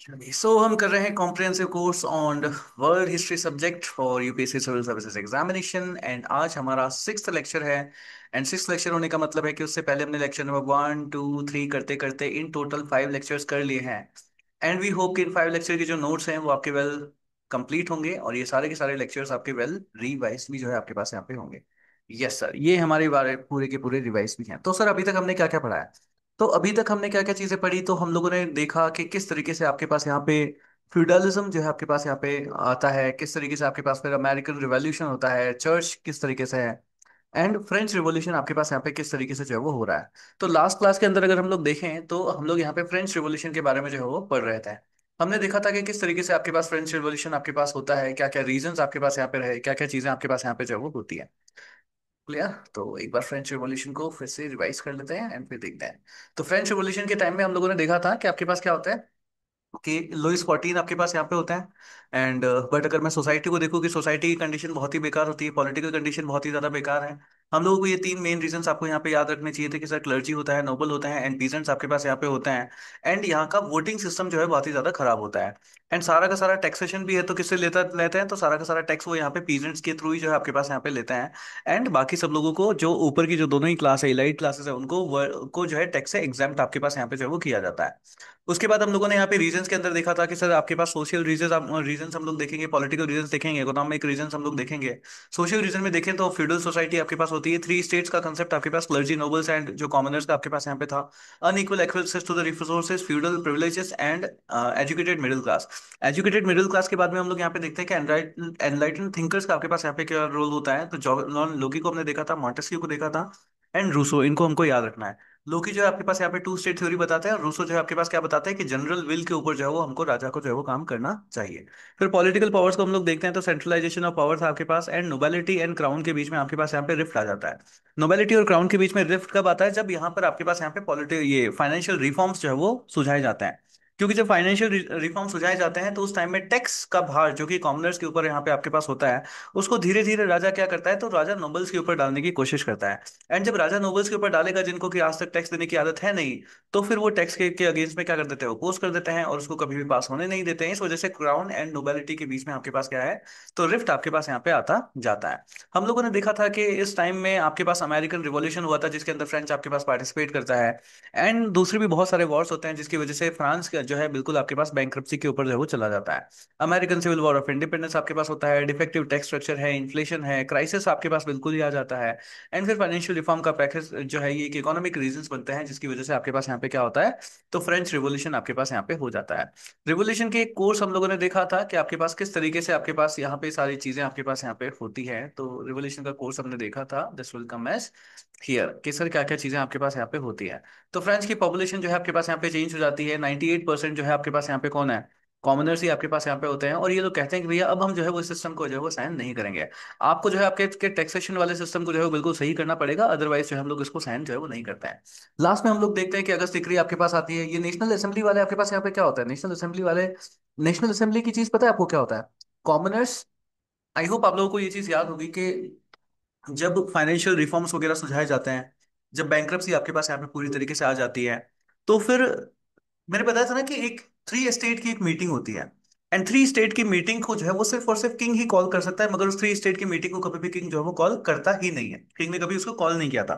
हम कर रहे हैं comprehensive course on world history subject for UPSC civil services examination and आज हमारा सिक्स्थ लेक्चर है। एंड सिक्स्थ लेक्चर होने का मतलब है कि उससे पहले हमने लेक्चर नंबर 1 2 3 करते करते इन टोटल 5 लेक्चर्स कर लिए हैं। एंड वी होप कि इन 5 लेक्चर के जो नोट्स हैं वो आपके वेल कंप्लीट होंगे और ये सारे के सारे लेक्चर्स आपके वेल रिवाइज भी जो है आपके पास यहाँ पे होंगे। यस सर, ये हमारे बारे पूरे के पूरे रिवाइज भी हैं। तो सर अभी तक हमने क्या क्या पढ़ा है? तो अभी तक हमने क्या क्या चीजें पढ़ी, तो हम लोगों ने देखा कि किस तरीके से आपके पास यहाँ पे फ्यूडलिज्म जो है आपके पास यहाँ पे आता है, किस तरीके से आपके पास फिर अमेरिकन रिवॉल्यूशन होता है, चर्च किस तरीके से है, एंड फ्रेंच रिवॉल्यूशन आपके पास यहाँ पे किस तरीके से जो है वो हो रहा है। तो लास्ट क्लास के अंदर अगर हम लोग देखें तो हम लोग यहाँ पे फ्रेंच रिवॉल्यूशन के बारे में जो है वो पढ़ रहे थे। हमने देखा था कि किस तरीके से आपके पास फ्रेंच रिवॉल्यूशन आपके पास होता है, क्या क्या रीजंस आपके पास यहाँ पे रहे, क्या क्या चीजें आपके पास यहाँ पे जो है वो होती है। क्लियर? तो एक बार फ्रेंच रिवॉल्यूशन को फिर से रिवाइज कर लेते हैं एंड फिर देखते हैं। तो फ्रेंच रिवॉल्यूशन के टाइम में हम लोगों ने देखा था कि आपके पास क्या होता है कि लुइस 14 आपके पास यहाँ पे होता है। एंड बट अगर मैं सोसाइटी को देखूँ कि सोसाइटी की कंडीशन बहुत ही बेकार होती है, पॉलिटिकल कंडीशन बहुत ही ज्यादा बेकार है। हम लोगों को ये तीन मेन रीजंस आपको यहाँ पे याद रखने चाहिए थे कि सर क्लर्जी होता है, नोबल होता है एंड पीजेंट्स आपके पास यहाँ पे होते हैं। एंड यहाँ का वोटिंग सिस्टम जो है बहुत ही ज्यादा खराब होता है। एंड सारा का सारा टैक्सेशन भी है तो किससे लेता लेते हैं, तो सारा का सारा टैक्स वो यहाँ पे पीजेंट्स के थ्रू ही जो है आपके पास यहाँ पे लेते हैं। एंड बाकी सब लोगों को जो ऊपर की जो दोनों ही क्लास है, इलाइट क्लासेस है, उनको को जो है टैक्स से एग्जाम्प्ट आपके पास यहाँ पे जो है वो किया जाता है। उसके बाद हम लोगों ने यहाँ पे रीजंस के अंदर देखा था कि सर आपके पास सोशल रीजंस हम लोग देखेंगे, पॉलिटिकल रीजंस देखेंगे, इकोनॉमिक रीजंस हम लोग देखेंगे। सोशल रीजन में देखें तो फ्यूडल सोसाइटी आपके पास होती है, थ्री स्टेट्स का कंसेप्ट आपके पास, क्लर्जी नोबल्स एंड जो कॉमनर्स का आपके पास यहाँ पे था, unequal access to the resources, feudal privileges and educated middle class. Educated middle class के बाद में हम लोग यहाँ पे देखते हैं कि एनलाइटन थिंकर्स का आपके पास यहाँ पे क्या रोल होता है। तो जॉन लोकी को हमने देखा था, मॉन्टेस्क्यू को देखा था एंड रूसो, इनको हमको याद रखना है। लोकी जो है आपके पास यहाँ पे टू स्टेट थ्योरी बताता है और रूसो जो है आपके पास क्या बताता है कि जनरल विल के ऊपर जो है वो हमको राजा को जो है वो काम करना चाहिए। फिर पॉलिटिकल पावर्स को हम लोग देखते हैं तो सेंट्रलाइजेशन ऑफ पावर था आपके पास एंड नोबिलिटी एंड क्राउन के बीच में आपके पास यहाँ पे रिफ्ट आ जाता है। नोबिलिटी और क्राउन के बीच में रिफ्ट कब आता है? जब यहाँ पर आपके पास यहाँ पे पॉलिटिक ये फाइनेंशियल रिफॉर्म्स जो है वो सुझाए जाते हैं। क्योंकि जब फाइनेंशियल रिफॉर्म सुझाए जाते हैं तो उस टाइम में टैक्स का भार जो कि कॉमनर्स के ऊपर यहाँ पे आपके पास होता है, उसको धीरे धीरे राजा क्या करता है, तो राजा नोबल्स के ऊपर डालने की कोशिश करता है। एंड जब राजा नोबल्स के ऊपर डालेगा जिनको कि आज तक टैक्स देने की आदत है नहीं, तो फिर वो टैक्स के अगेंस्ट में क्या कर देते हैं, अपोज कर देते हैं और उसको कभी भी पास होने नहीं देते हैं। इस वजह से क्राउन एंड नोबिलिटी के बीच में आपके पास क्या है, तो रिफ्ट आपके पास यहाँ पे आता जाता है। हम लोगों ने देखा था कि इस टाइम में आपके पास अमेरिकन रिवॉल्यूशन हुआ था जिसके अंदर फ्रेंच आपके पास पार्टिसिपेट करता है। एंड दूसरे भी बहुत सारे वॉर्स होते हैं जिसकी वजह से फ्रांस का जो है बिल्कुल आपके पास बैंक्रप्सी के ऊपर जो है वो चला जाता है। American civil war of independence आपके पास होता है, डिफेक्टिव टैक्स स्ट्रक्चर है, इन्फ्लेशन है, क्राइसिस आपके पास बिल्कुल ही आ जाता है। एंड फिर फाइनेंशियल रिफॉर्म का पैकेज जो है ये इकोनॉमिक रीजंस बनते हैं जिसकी वजह से आपके पास यहाँ पे क्या होता है, तो फ्रेंच रिवॉल्यूशन आपके पास यहाँ पे हो जाता है। रिवॉल्यूशन के एक कोर्स हम लोगों ने देखा था कि आपके पास किस तरीके से आपके पास यहाँ पे सारी चीजें आपके पास यहाँ पे होती है। तो रिवॉल्यूशन का कोर्स हमने देखा था, this will come as here कि सर क्या क्या चीजें आपके पास यहाँ पे होती है। तो फ्रेंच की पॉपुलेशन जो है आपके पास यहाँ पे चेंज हो जाती है, 98% जो है आपके पास यहाँ पे कौन है, कॉमनर्स ही आपके पास यहाँ पे होते हैं। और ये लोग कहते हैं कि भैया अब हम जो है वो सिस्टम को जो है वो साइन नहीं करेंगे, आपको जो है आपके के टैक्सेशन वाले सिस्टम को जो है वो बिल्कुल सही करना पड़ेगा, अदरवाइज जो है हम लोग इसको साइन जो है वो नहीं करते हैं। लास्ट में हम लोग देखते हैं कि अगस्त डिक्री आपके पास आती है। ये नेशनल असेंबली वाले आपके पास यहाँ पे क्या होता है, नेशनल असेंबली वाले, नेशनल असेंबली की चीज पता है आपको क्या होता है? कॉमनर्स, आई होप आप लोगों को ये चीज याद होगी कि जब फाइनेंशियल रिफॉर्म्स वगैरह सुझाए जाते हैं, जब बैंक्रप्सी आपके पास यहाँ पे पूरी तरीके से आ जाती है, तो फिर मैंने बताया था ना कि एक थ्री स्टेट की एक मीटिंग होती है। एंड थ्री स्टेट की मीटिंग को जो है वो सिर्फ और सिर्फ किंग ही कॉल कर सकता है, मगर उस थ्री स्टेट की मीटिंग को कभी भी किंग जो है वो कॉल करता ही नहीं है, किंग ने कभी उसको कॉल नहीं किया था।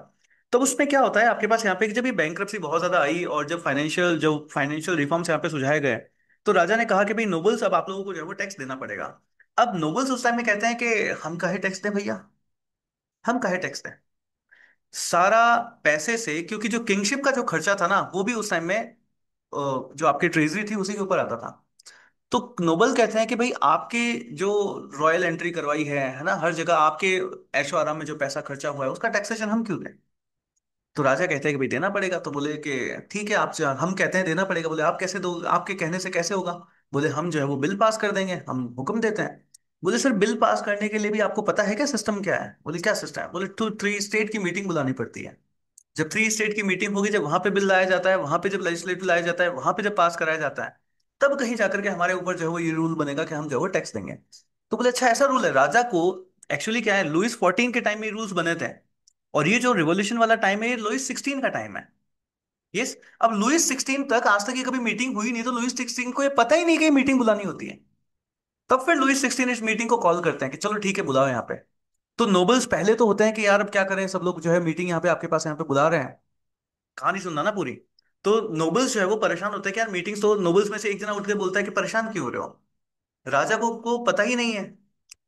तब उसमें क्या होता है आपके पास यहाँ पे कि जब ये बैंक्रप्सी बहुत ज्यादा आई और जब फाइनेंशियल रिफॉर्म्स यहाँ पे सुझाए गए, तो राजा ने कहा कि भाई नोबल्स अब आप लोगों को जो है वो टैक्स देना पड़ेगा। अब नोबल्स उस टाइम में कहते हैं कि हम काहे टैक्स दें भैया, हम काहे टैक्स दें, सारा पैसे से, क्योंकि जो किंगशिप का जो खर्चा था ना वो भी उस टाइम में जो आपकी ट्रेजरी थी उसी के ऊपर आता था। तो नोबल कहते हैं कि भाई आपके जो रॉयल एंट्री करवाई है ना, हर जगह आपके ऐशो आराम में जो पैसा खर्चा हुआ है उसका टैक्सेशन हम क्यों दें। तो राजा कहते हैं कि भाई देना पड़ेगा। तो बोले कि ठीक है, हम कहते हैं देना पड़ेगा। बोले आप कैसे दो, आपके कहने से कैसे होगा? बोले हम जो है वो बिल पास कर देंगे, हम हुक्म देते हैं। बोले सर बिल पास करने के लिए भी आपको पता है क्या सिस्टम क्या है? बोले क्या सिस्टम है? बोले टू थ्री स्टेट की मीटिंग बुलानी पड़ती है। जब थ्री स्टेट की मीटिंग होगी, जब वहां पे बिल लाया जाता है, वहां पे जब लेजिस्लेटिव लाया जाता है, वहां पे जब पास कराया जाता है, तब कहीं जाकर के हमारे ऊपर जो है वो ये रूल बनेगा कि हम जो है वो टैक्स देंगे। तो बोले अच्छा ऐसा रूल है राजा को। एक्चुअली क्या है, लुइस 14 के टाइम में ये रूल्स बने थे और ये जो रिवॉल्यूशन वाला टाइम है ये लुइस 16 का टाइम है। यस। अब लुइस 16 तक, आज तक ये कभी मीटिंग हुई नहीं, तो लुइस 16 को ये पता ही नहीं कि मीटिंग बुलानी होती है। तब फिर लुइस 16 इस मीटिंग को कॉल करते हैं कि चलो ठीक है बुलाओ यहाँ पे। तो नोबल्स पहले तो होते हैं कि यार अब क्या करें, सब लोग जो है मीटिंग यहाँ पे आपके पास यहाँ पे बुला रहे हैं, कहानी सुनना ना पूरी। तो नोबल्स जो है वो परेशान होते हैं कि यार मीटिंग्स, तो नोबल्स में से एक जना उठ के बोलता है कि परेशान क्यों हो रहे हो, राजा को पता ही नहीं है,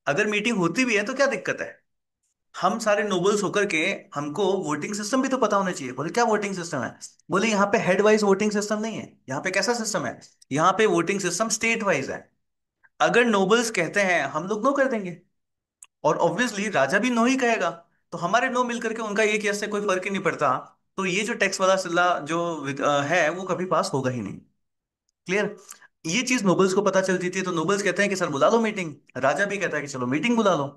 अगर मीटिंग होती भी है तो क्या दिक्कत है, हम सारे नोबल्स होकर के हमको वोटिंग सिस्टम भी तो पता होना चाहिए। बोले क्या वोटिंग सिस्टम है? बोले यहाँ पे हेड वाइज वोटिंग सिस्टम नहीं है, यहाँ पे कैसा सिस्टम है, यहाँ पे वोटिंग सिस्टम स्टेट वाइज है। अगर नोबल्स कहते हैं हम लोग नो कर देंगे, और ऑब्वियसली राजा भी नो ही कहेगा, तो हमारे नो मिल करके उनका एक यस से कोई फर्क ही नहीं पड़ता। तो ये जो टैक्स वाला सिला जो है वो कभी पास होगा ही नहीं। क्लियर? ये चीज नोबल्स को पता चल जाती है, तो नोबल्स कहते हैं कि सर बुला लो मीटिंग, राजा भी कहता है कि चलो मीटिंग बुला लो।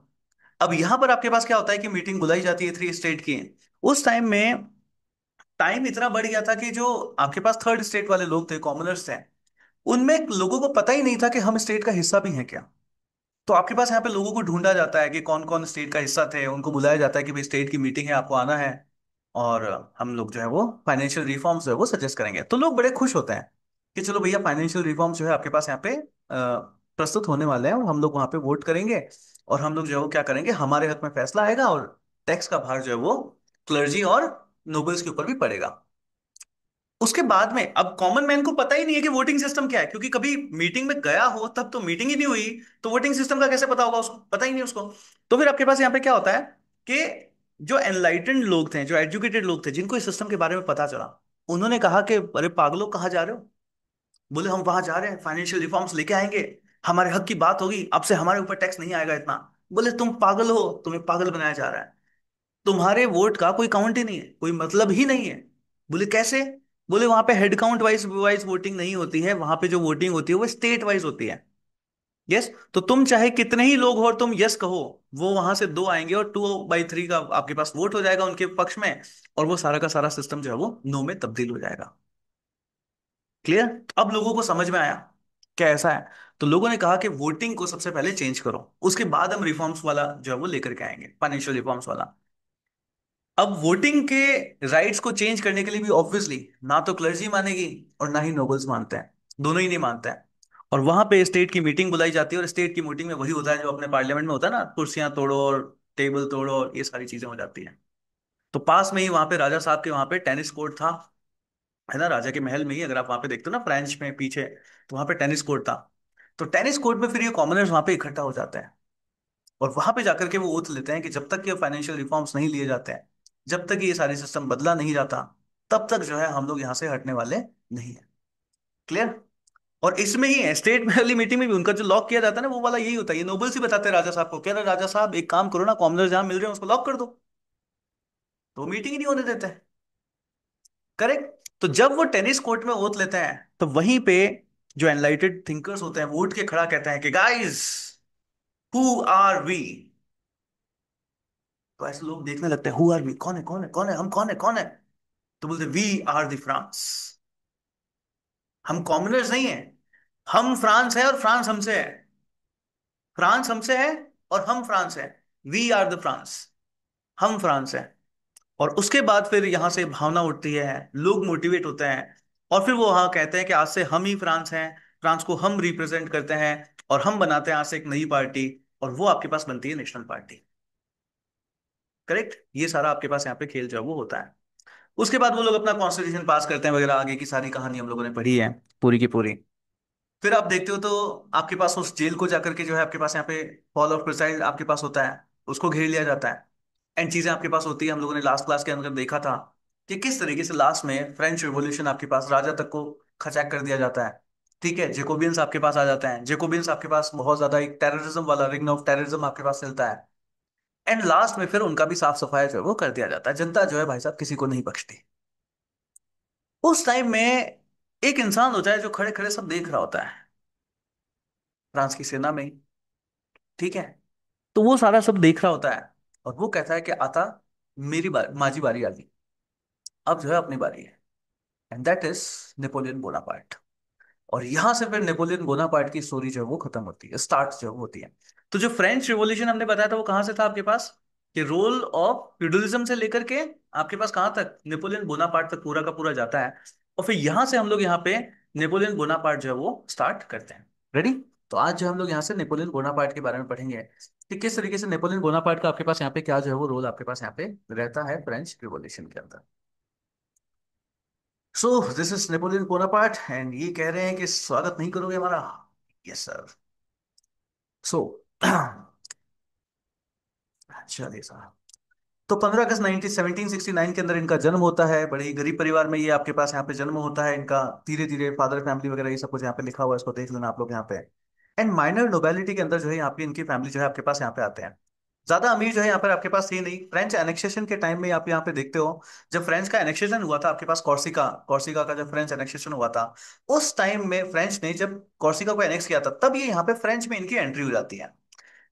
अब यहां पर आपके पास क्या होता है कि मीटिंग बुलाई जाती है थ्री स्टेट की। उस टाइम में टाइम इतना बढ़ गया था कि जो आपके पास थर्ड स्टेट वाले लोग थे, कॉमनर्स थे, उनमें लोगों को पता ही नहीं था कि हम स्टेट का हिस्सा भी हैं क्या। तो आपके पास यहाँ पे लोगों को ढूंढा जाता है कि कौन कौन स्टेट का हिस्सा थे, उनको बुलाया जाता है कि भाई स्टेट की मीटिंग है, आपको आना है, और हम लोग जो है वो फाइनेंशियल रिफॉर्म्स जो है वो सजेस्ट करेंगे। तो लोग बड़े खुश होते हैं कि चलो भैया फाइनेंशियल रिफॉर्म्स जो है आपके पास यहाँ पे प्रस्तुत होने वाले हैं, और हम लोग वहां पे वोट करेंगे, और हम लोग जो है वो क्या करेंगे, हमारे हक में फैसला आएगा, और टैक्स का भार जो है वो क्लर्जी और नोबल्स के ऊपर भी पड़ेगा। उसके बाद में अब कॉमन मैन को पता ही नहीं है कि वोटिंग सिस्टम क्या है, क्योंकि कभी मीटिंग में गया हो तब तो मीटिंग ही नहीं हुई, तो वोटिंग सिस्टम का कैसे पता होगा उसको, पता ही नहीं उसको। तो फिर आपके पास यहाँ पे क्या होता है कि जो एनलाइटेंड लोग थे, जो एजुकेटेड लोग थे, जिनको इस सिस्टम के बारे में पता चला, उन्होंने कहा कि अरे पागलों कहाँ जा रहे हो। बोले हम वहां जा रहे हैं, फाइनेंशियल रिफॉर्म्स लेके आएंगे, हमारे हक की बात होगी, अब से हमारे ऊपर टैक्स नहीं आएगा इतना। बोले तुम पागल हो, तुम्हें पागल बनाया जा रहा है, तुम्हारे वोट का कोई काउंट ही नहीं है, कोई मतलब ही नहीं है। बोले कैसे? बोले वहां पे head count wise wise voting नहीं होती है, वहां पे जो वोटिंग होती है वो स्टेट वाइज होती है। यस, तो तुम चाहे कितने ही लोग हो और तुम यस कहो, वो वहां से दो आएंगे और 2/3 का आपके पास वोट हो जाएगा उनके पक्ष में, और वो सारा का सारा सिस्टम जो है वो नो में तब्दील हो जाएगा। क्लियर? अब लोगों को समझ में आया क्या ऐसा है। तो लोगों ने कहा कि वोटिंग को सबसे पहले चेंज करो, उसके बाद हम रिफॉर्म्स वाला जो है वो लेकर के आएंगे, फाइनेंशियल रिफॉर्म्स वाला। अब वोटिंग के राइट्स को चेंज करने के लिए भी ऑब्वियसली ना तो क्लर्जी मानेगी और ना ही नोबल्स मानते हैं, दोनों ही नहीं मानते हैं। और वहां पे स्टेट की मीटिंग बुलाई जाती है, और स्टेट की मीटिंग में वही होता है जो अपने पार्लियामेंट में होता है ना, कुर्सियां तोड़ो और टेबल तोड़ो और ये सारी चीजें हो जाती हैं। तो पास में ही वहां पे राजा साहब के वहां पे टेनिस कोर्ट था, है ना, राजा के महल में ही, अगर आप वहां पे देखते हो ना फ्रेंच में पीछे, तो वहां पे टेनिस कोर्ट था। तो टेनिस कोर्ट में फिर ये कॉमनर्स वहां पे इकट्ठा हो जाते हैं, और वहां पे जाकर के वो ओथ लेते हैं कि जब तक ये फाइनेंशियल रिफॉर्म्स नहीं लिए जाते हैं, जब तक ये सारी सिस्टम बदला नहीं जाता, तब तक जो है हम लोग यहाँ से हटने वाले नहीं है। क्लियर? और इसमें ही है स्टेट में वाली मीटिंग में भी उनका जो लॉक किया जाता है ना, वो वाला यही होता है, ये नोबल्स ही बताते हैं राजा साहब को, कह रहे राजा साहब एक काम करो ना, कॉमनर्स जहां मिल रहे हैं उसको लॉक कर दो, तो मीटिंग ही नहीं होने देते हैं। करेक्ट? तो जब वो टेनिस कोर्ट में ओथ लेते हैं, तो वहीं पे जो एनलाइटेड थिंकर्स होते हैं वो उठ के खड़ा कहते हैं कि गाइस, हु आर वी। तो ऐसे लोग देखने लगते हैं, हु आर वी, कौन है कौन है कौन है, हम कौन है कौन है। तो बोलते वी आर द फ्रांस, हम कॉमनर्स नहीं है, हम फ्रांस है और फ्रांस हमसे है, फ्रांस हमसे है और हम फ्रांस है, वी आर द फ्रांस, हम फ्रांस है। और उसके बाद फिर यहां से भावना उठती है, लोग मोटिवेट होते हैं, और फिर वो वहां कहते हैं कि आज से हम ही फ्रांस हैं, फ्रांस को हम रिप्रेजेंट करते हैं, और हम बनाते हैं आज से एक नई पार्टी, और वो आपके पास बनती है नेशनल पार्टी। करेक्ट? ये सारा आपके पास यहाँ पे खेल जो है वो होता है। उसके बाद वो लोग अपना कॉन्स्टिट्यूशन पास करते हैं वगैरह, आगे की सारी कहानी हम लोगों ने पढ़ी है पूरी की पूरी। फिर आप देखते हो तो आपके पास उस जेल को जाकर के जो है आपके पास यहाँ पे फॉल ऑफ प्रिसाइड आपके पास होता है, उसको घेर लिया जाता है, एंड चीजें आपके पास होती है। हम लोगों ने लास्ट क्लास के अंदर देखा था कि किस तरीके से लास्ट में फ्रेंच रिवॉल्यूशन आपके पास राजा तक को खचैक कर दिया जाता है। ठीक है, जेकोबियंस आपके पास आ जाते हैं, जेकोबियंस आपके पास बहुत ज्यादा एक टेररिज्म वाला रिंग ऑफ टेररिज्म आपके पास चलता है, एंड लास्ट में फिर उनका भी साफ सफाई जो है वो कर दिया जाता है। जनता जो है भाई साहब किसी को नहीं बख्शती। उस टाइम में एक इंसान होता है जो खड़े खड़े सब देख रहा होता है, फ्रांस की सेना में ही। ठीक है, तो वो सारा सब देख रहा होता है, और वो कहता है कि आता मेरी बारी, माझी बारी आ गई, अब जो है अपनी बारी है, and that is Napoleon Bonaparte. और यहां से फिर नेपोलियन बोनापार्ट की स्टोरी जो है वो खत्म होती है, स्टार्ट जो होती है। तो जो फ्रेंच रिवॉल्यूशन हमने बताया था वो कहां से था आपके पास? कि रोल ऑफ फ्यूडलिज्म से लेकर के आपके पास कहां तक, नेपोलियन बोनापार्ट तक पूरा का पूरा जाता है। और फिर यहां से हम लोग यहाँ पे नेपोलियन बोनापार्ट जो है वो स्टार्ट करते हैं। रेडी? तो आज जो हम लोग यहाँ से नेपोलियन बोनापार्ट के बारे में पढ़ेंगे कि किस तरीके से नेपोलियन बोनापार्ट का आपके पास यहाँ पे क्या जो है वो रोल आपके पास यहाँ पे रहता है फ्रेंच रिवॉल्यूशन के अंदर। So this is Napoleon Bonaparte and ये कह रहे हैं कि स्वागत नहीं करोगे हमारा। Yes sir. सो चलिए साहब। तो 15 अगस्त 1769 के अंदर इनका जन्म होता है। बड़े ही गरीब परिवार में ये आपके पास यहाँ पे जन्म होता है इनका। धीरे धीरे फादर फैमिली वगैरह ये सब कुछ यहाँ पे लिखा हुआ है, इसको देख लेना आप लोग यहाँ पे। एंड माइनर नोबिलिटी के अंदर जो है यहाँ पे इनकी फैमिली जो है आपके पास यहाँ पे आते हैं। ज्यादा अमीर जो है यहाँ पर आपके पास थी नहीं। फ्रेंच एनेक्सेशन के टाइम में आप यहाँ पे देखते हो, जब फ्रेंच का एनेक्सेशन हुआ था आपके पास, कॉर्सिका कॉर्सिका का जब फ्रेंच एनेक्सेशन हुआ था, उस टाइम में फ्रेंच ने जब कॉर्सिका को एनेक्स किया था, तब ये यहाँ पे फ्रेंच में इनकी एंट्री हो जाती है।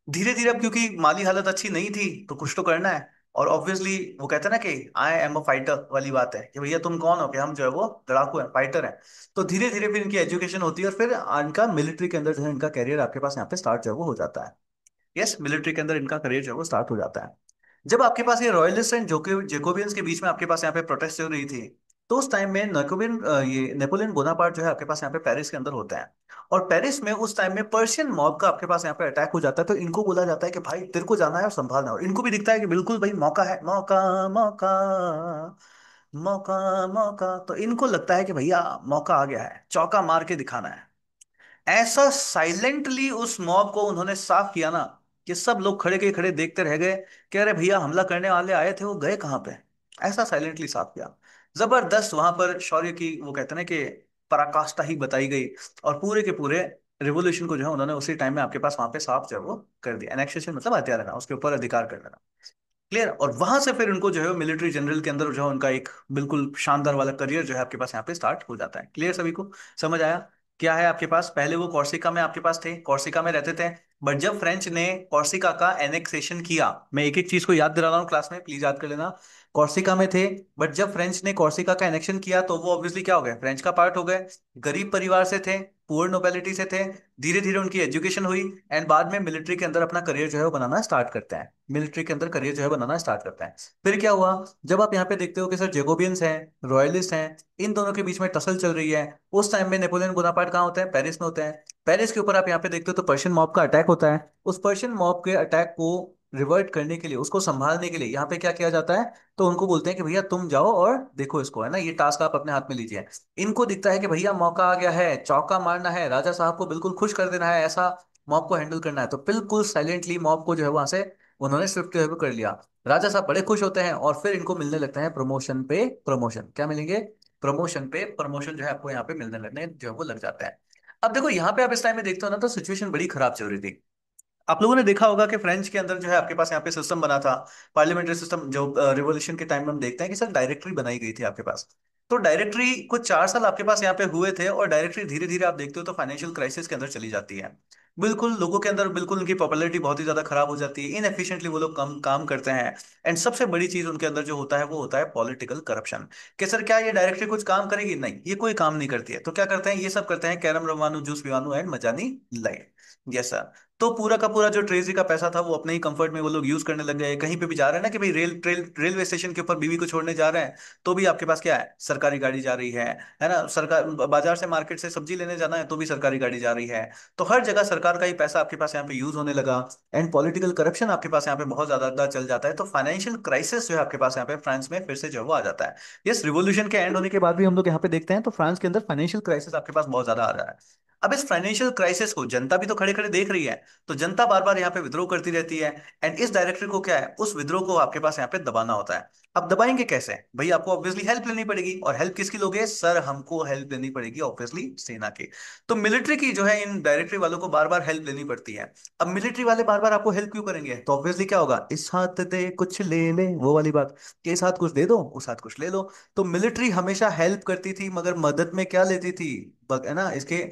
धीरे धीरे अब क्योंकि माली हालत अच्छी नहीं थी तो कुछ तो करना है। और ऑब्वियसली वो कहते हैं ना कि आई एम अ फाइटर वाली बात है कि भैया तुम कौन हो, कि हम जो है वो लड़ाकू हैं, फाइटर हैं। तो धीरे धीरे फिर इनकी एजुकेशन होती है और फिर इनका मिलिट्री के अंदर जो है इनका कैरियर आपके पास यहाँ पे स्टार्ट जो है वो हो जाता है। यस, मिलिट्री के अंदर इनका करियर जो है वो स्टार्ट हो जाता है। जब आपके पास ये रॉयलिस्ट एंड जेकोबियंस के बीच में आपके पास यहाँ पे प्रोटेस्ट चल रही थी, तो उस टाइम में ये नेपोलियन बोनापार्ट जो है आपके पास यहाँ पे पेरिस के अंदर होता है। और पेरिस में उस टाइम में पर्शियन मॉब का आपके पास यहाँ पे अटैक हो जाता है। तो इनको बोला जाता है कि भाई तेरे को जाना है और संभालना है। और इनको भी दिखता है कि बिल्कुल भाई मौका है, मौका मौका मौका मौका। तो इनको लगता है कि भैया मौका आ गया है, चौका मार के दिखाना है। ऐसा साइलेंटली उस मॉब को उन्होंने साफ किया ना कि सब लोग खड़े के खड़े देखते रह गए कि अरे भैया हमला करने वाले आए थे, वो गए कहाँ पे। ऐसा साइलेंटली साफ किया। जबरदस्त वहां पर शौर्य की वो कहते हैं ना कि पराकाष्ठा ही बताई गई। और पूरे के पूरे रिवोल्यूशन को जो है उन्होंने उसी टाइम में आपके पास वहां पे साफ जो है वो कर दिया। एनेक्सेशन मतलब हथियार लेना, उसके ऊपर अधिकार कर लेना। क्लियर? और वहां से फिर उनको जो है मिलिट्री जनरल के अंदर जो है उनका एक बिल्कुल शानदार वाला करियर जो है आपके पास यहाँ पे स्टार्ट हो जाता है। क्लियर सभी को? समझ आया? क्या है आपके पास, पहले वो कॉर्सिका में आपके पास थे, कॉर्सिका में रहते थे। बट जब फ्रेंच ने कॉर्सिका का एनेक्सेशन किया, मैं एक एक चीज को याद दिला रहा हूँ क्लास में, प्लीज याद कर लेना। कॉर्सिका में थे, बट जब फ्रेंच ने कॉर्सिका का एनेक्शन किया तो वो ऑब्वियसली क्या हो गए, फ्रेंच का पार्ट हो गए। गरीब परिवार से थे, पुअर नोबिलिटी से थे। धीरे धीरे उनकी एजुकेशन हुई एंड बाद में मिलिट्री के अंदर अपना करियर जो है वो बनाना स्टार्ट करते हैं। मिलिट्री के अंदर करियर जो है बनाना स्टार्ट करते हैं। फिर क्या हुआ, जब आप यहाँ पे देखते हो कि सर जेकोबियंस हैं, रॉयलिस्ट हैं, इन दोनों के बीच में टसल चल रही है। उस टाइम में नेपोलियन बोनापार्ट कहाँ होते हैं, पेरिस में होते हैं। पेरिस के ऊपर आप यहाँ पे देखते हो तो पर्शियन मॉब का अटैक होता है। उस पर्शियन मॉब के अटैक को रिवर्ट करने के लिए, उसको संभालने के लिए यहाँ पे क्या किया जाता है, तो उनको बोलते हैं कि भैया तुम जाओ और देखो इसको, है ना, ये टास्क आप अपने हाथ में लीजिए। इनको दिखता है कि भैया मौका आ गया है, चौका मारना है, राजा साहब को बिल्कुल खुश कर देना है, ऐसा मॉब को हैंडल करना है। तो बिल्कुल साइलेंटली मॉब को जो है वहां से उन्होंने स्विफ्ट जो है वो कर लिया। राजा साहब बड़े खुश होते हैं और फिर इनको मिलने लगते हैं प्रमोशन पे प्रमोशन। क्या मिलेंगे? प्रमोशन पे प्रमोशन जो है आपको यहाँ पे मिलने लगने जो है वो लग जाता है। अब देखो यहाँ पे आप इस टाइम में देखते हो ना तो सिचुएशन बड़ी खराब चल रही थी। आप लोगों ने देखा होगा कि फ्रेंच के अंदर जो है आपके पास यहाँ पे सिस्टम बना था, पार्लियामेंट्री सिस्टम, जो रिवॉल्यूशन के टाइम में हम देखते हैं कि सर डायरेक्टरी बनाई गई थी आपके पास। तो डायरेक्टरी कुछ 4 साल आपके पास यहाँ पे हुए थे और डायरेक्टरी धीरे धीरे आप देखते हो तो फाइनेंशियल क्राइसिस के अंदर चली जाती है। बिल्कुल लोगों के अंदर बिल्कुल उनकी पॉपुलैरिटी बहुत ही ज्यादा खराब हो जाती है, इनएफिशिएंटली वो लोग कम काम करते हैं। एंड सबसे बड़ी चीज उनके अंदर जो होता है वो होता है पॉलिटिकल करप्शन। कि सर क्या ये डायरेक्टरी कुछ काम करेगी? नहीं, ये कोई काम नहीं करती है। तो क्या करते हैं, ये सब करते हैं कैरम रवानू, जूस पिवानू एंड मजानी लाइट। जैसा तो पूरा का पूरा जो ट्रेजरी का पैसा था वो अपने ही कंफर्ट में वो लोग यूज करने लग गए। कहीं पे भी जा रहे हैं ना कि भाई रेलवे स्टेशन के ऊपर बीवी को छोड़ने जा रहे हैं, तो भी आपके पास क्या है, सरकारी गाड़ी जा रही है ना। सरकार बाजार से मार्केट से सब्जी लेने जाना है तो भी सरकारी गाड़ी जा रही है। तो हर जगह सरकार का ही पैसा आपके पास यहाँ पे यूज होने लगा। एंड पॉलिटिकल करप्शन आपके पास यहाँ पे बहुत ज्यादा चल जाता है। तो फाइनेंशियल क्राइसिस जो है आपके पास यहाँ पे फ्रांस में फिर से जो है वो आ जाता है। यस, रिवोल्यूशन के एंड होने के बाद भी हम लोग यहाँ पे देखते हैं तो फ्रांस के अंदर फाइनेंशियल क्राइसिस आपके पास बहुत ज्यादा आ रहा है। अब इस फाइनेंशियल क्राइसिस को जनता भी तो खड़े खड़े देख रही है, तो जनता बार बार यहाँ पे विद्रोह करती रहती है। एंड इस डायरेक्टरी को क्या है, उस विद्रोह को आपके पास यहाँ पे दबाना होता है। अब दबाएंगे कैसे भाई, आपको ऑब्वियसली हेल्प लेनी पड़ेगी। और हेल्प किसकी लोगे सर, हमको हेल्प लेनी पड़ेगी ऑब्वियसली सेना की। तो मिलिट्री की जो है इन डायरेक्टरी वालों को बार बार हेल्प लेनी पड़ती है। अब मिलिट्री वाले बार बार आपको हेल्प क्यों करेंगे, तो ऑब्वियसली क्या होगा, इस हाथ दे कुछ ले ले, वो वाली बात कि इस हाथ कुछ दे दो उस हाथ कुछ ले लो। तो मिलिट्री हमेशा हेल्प करती थी मगर मदद में क्या लेती थी, है ना, इसके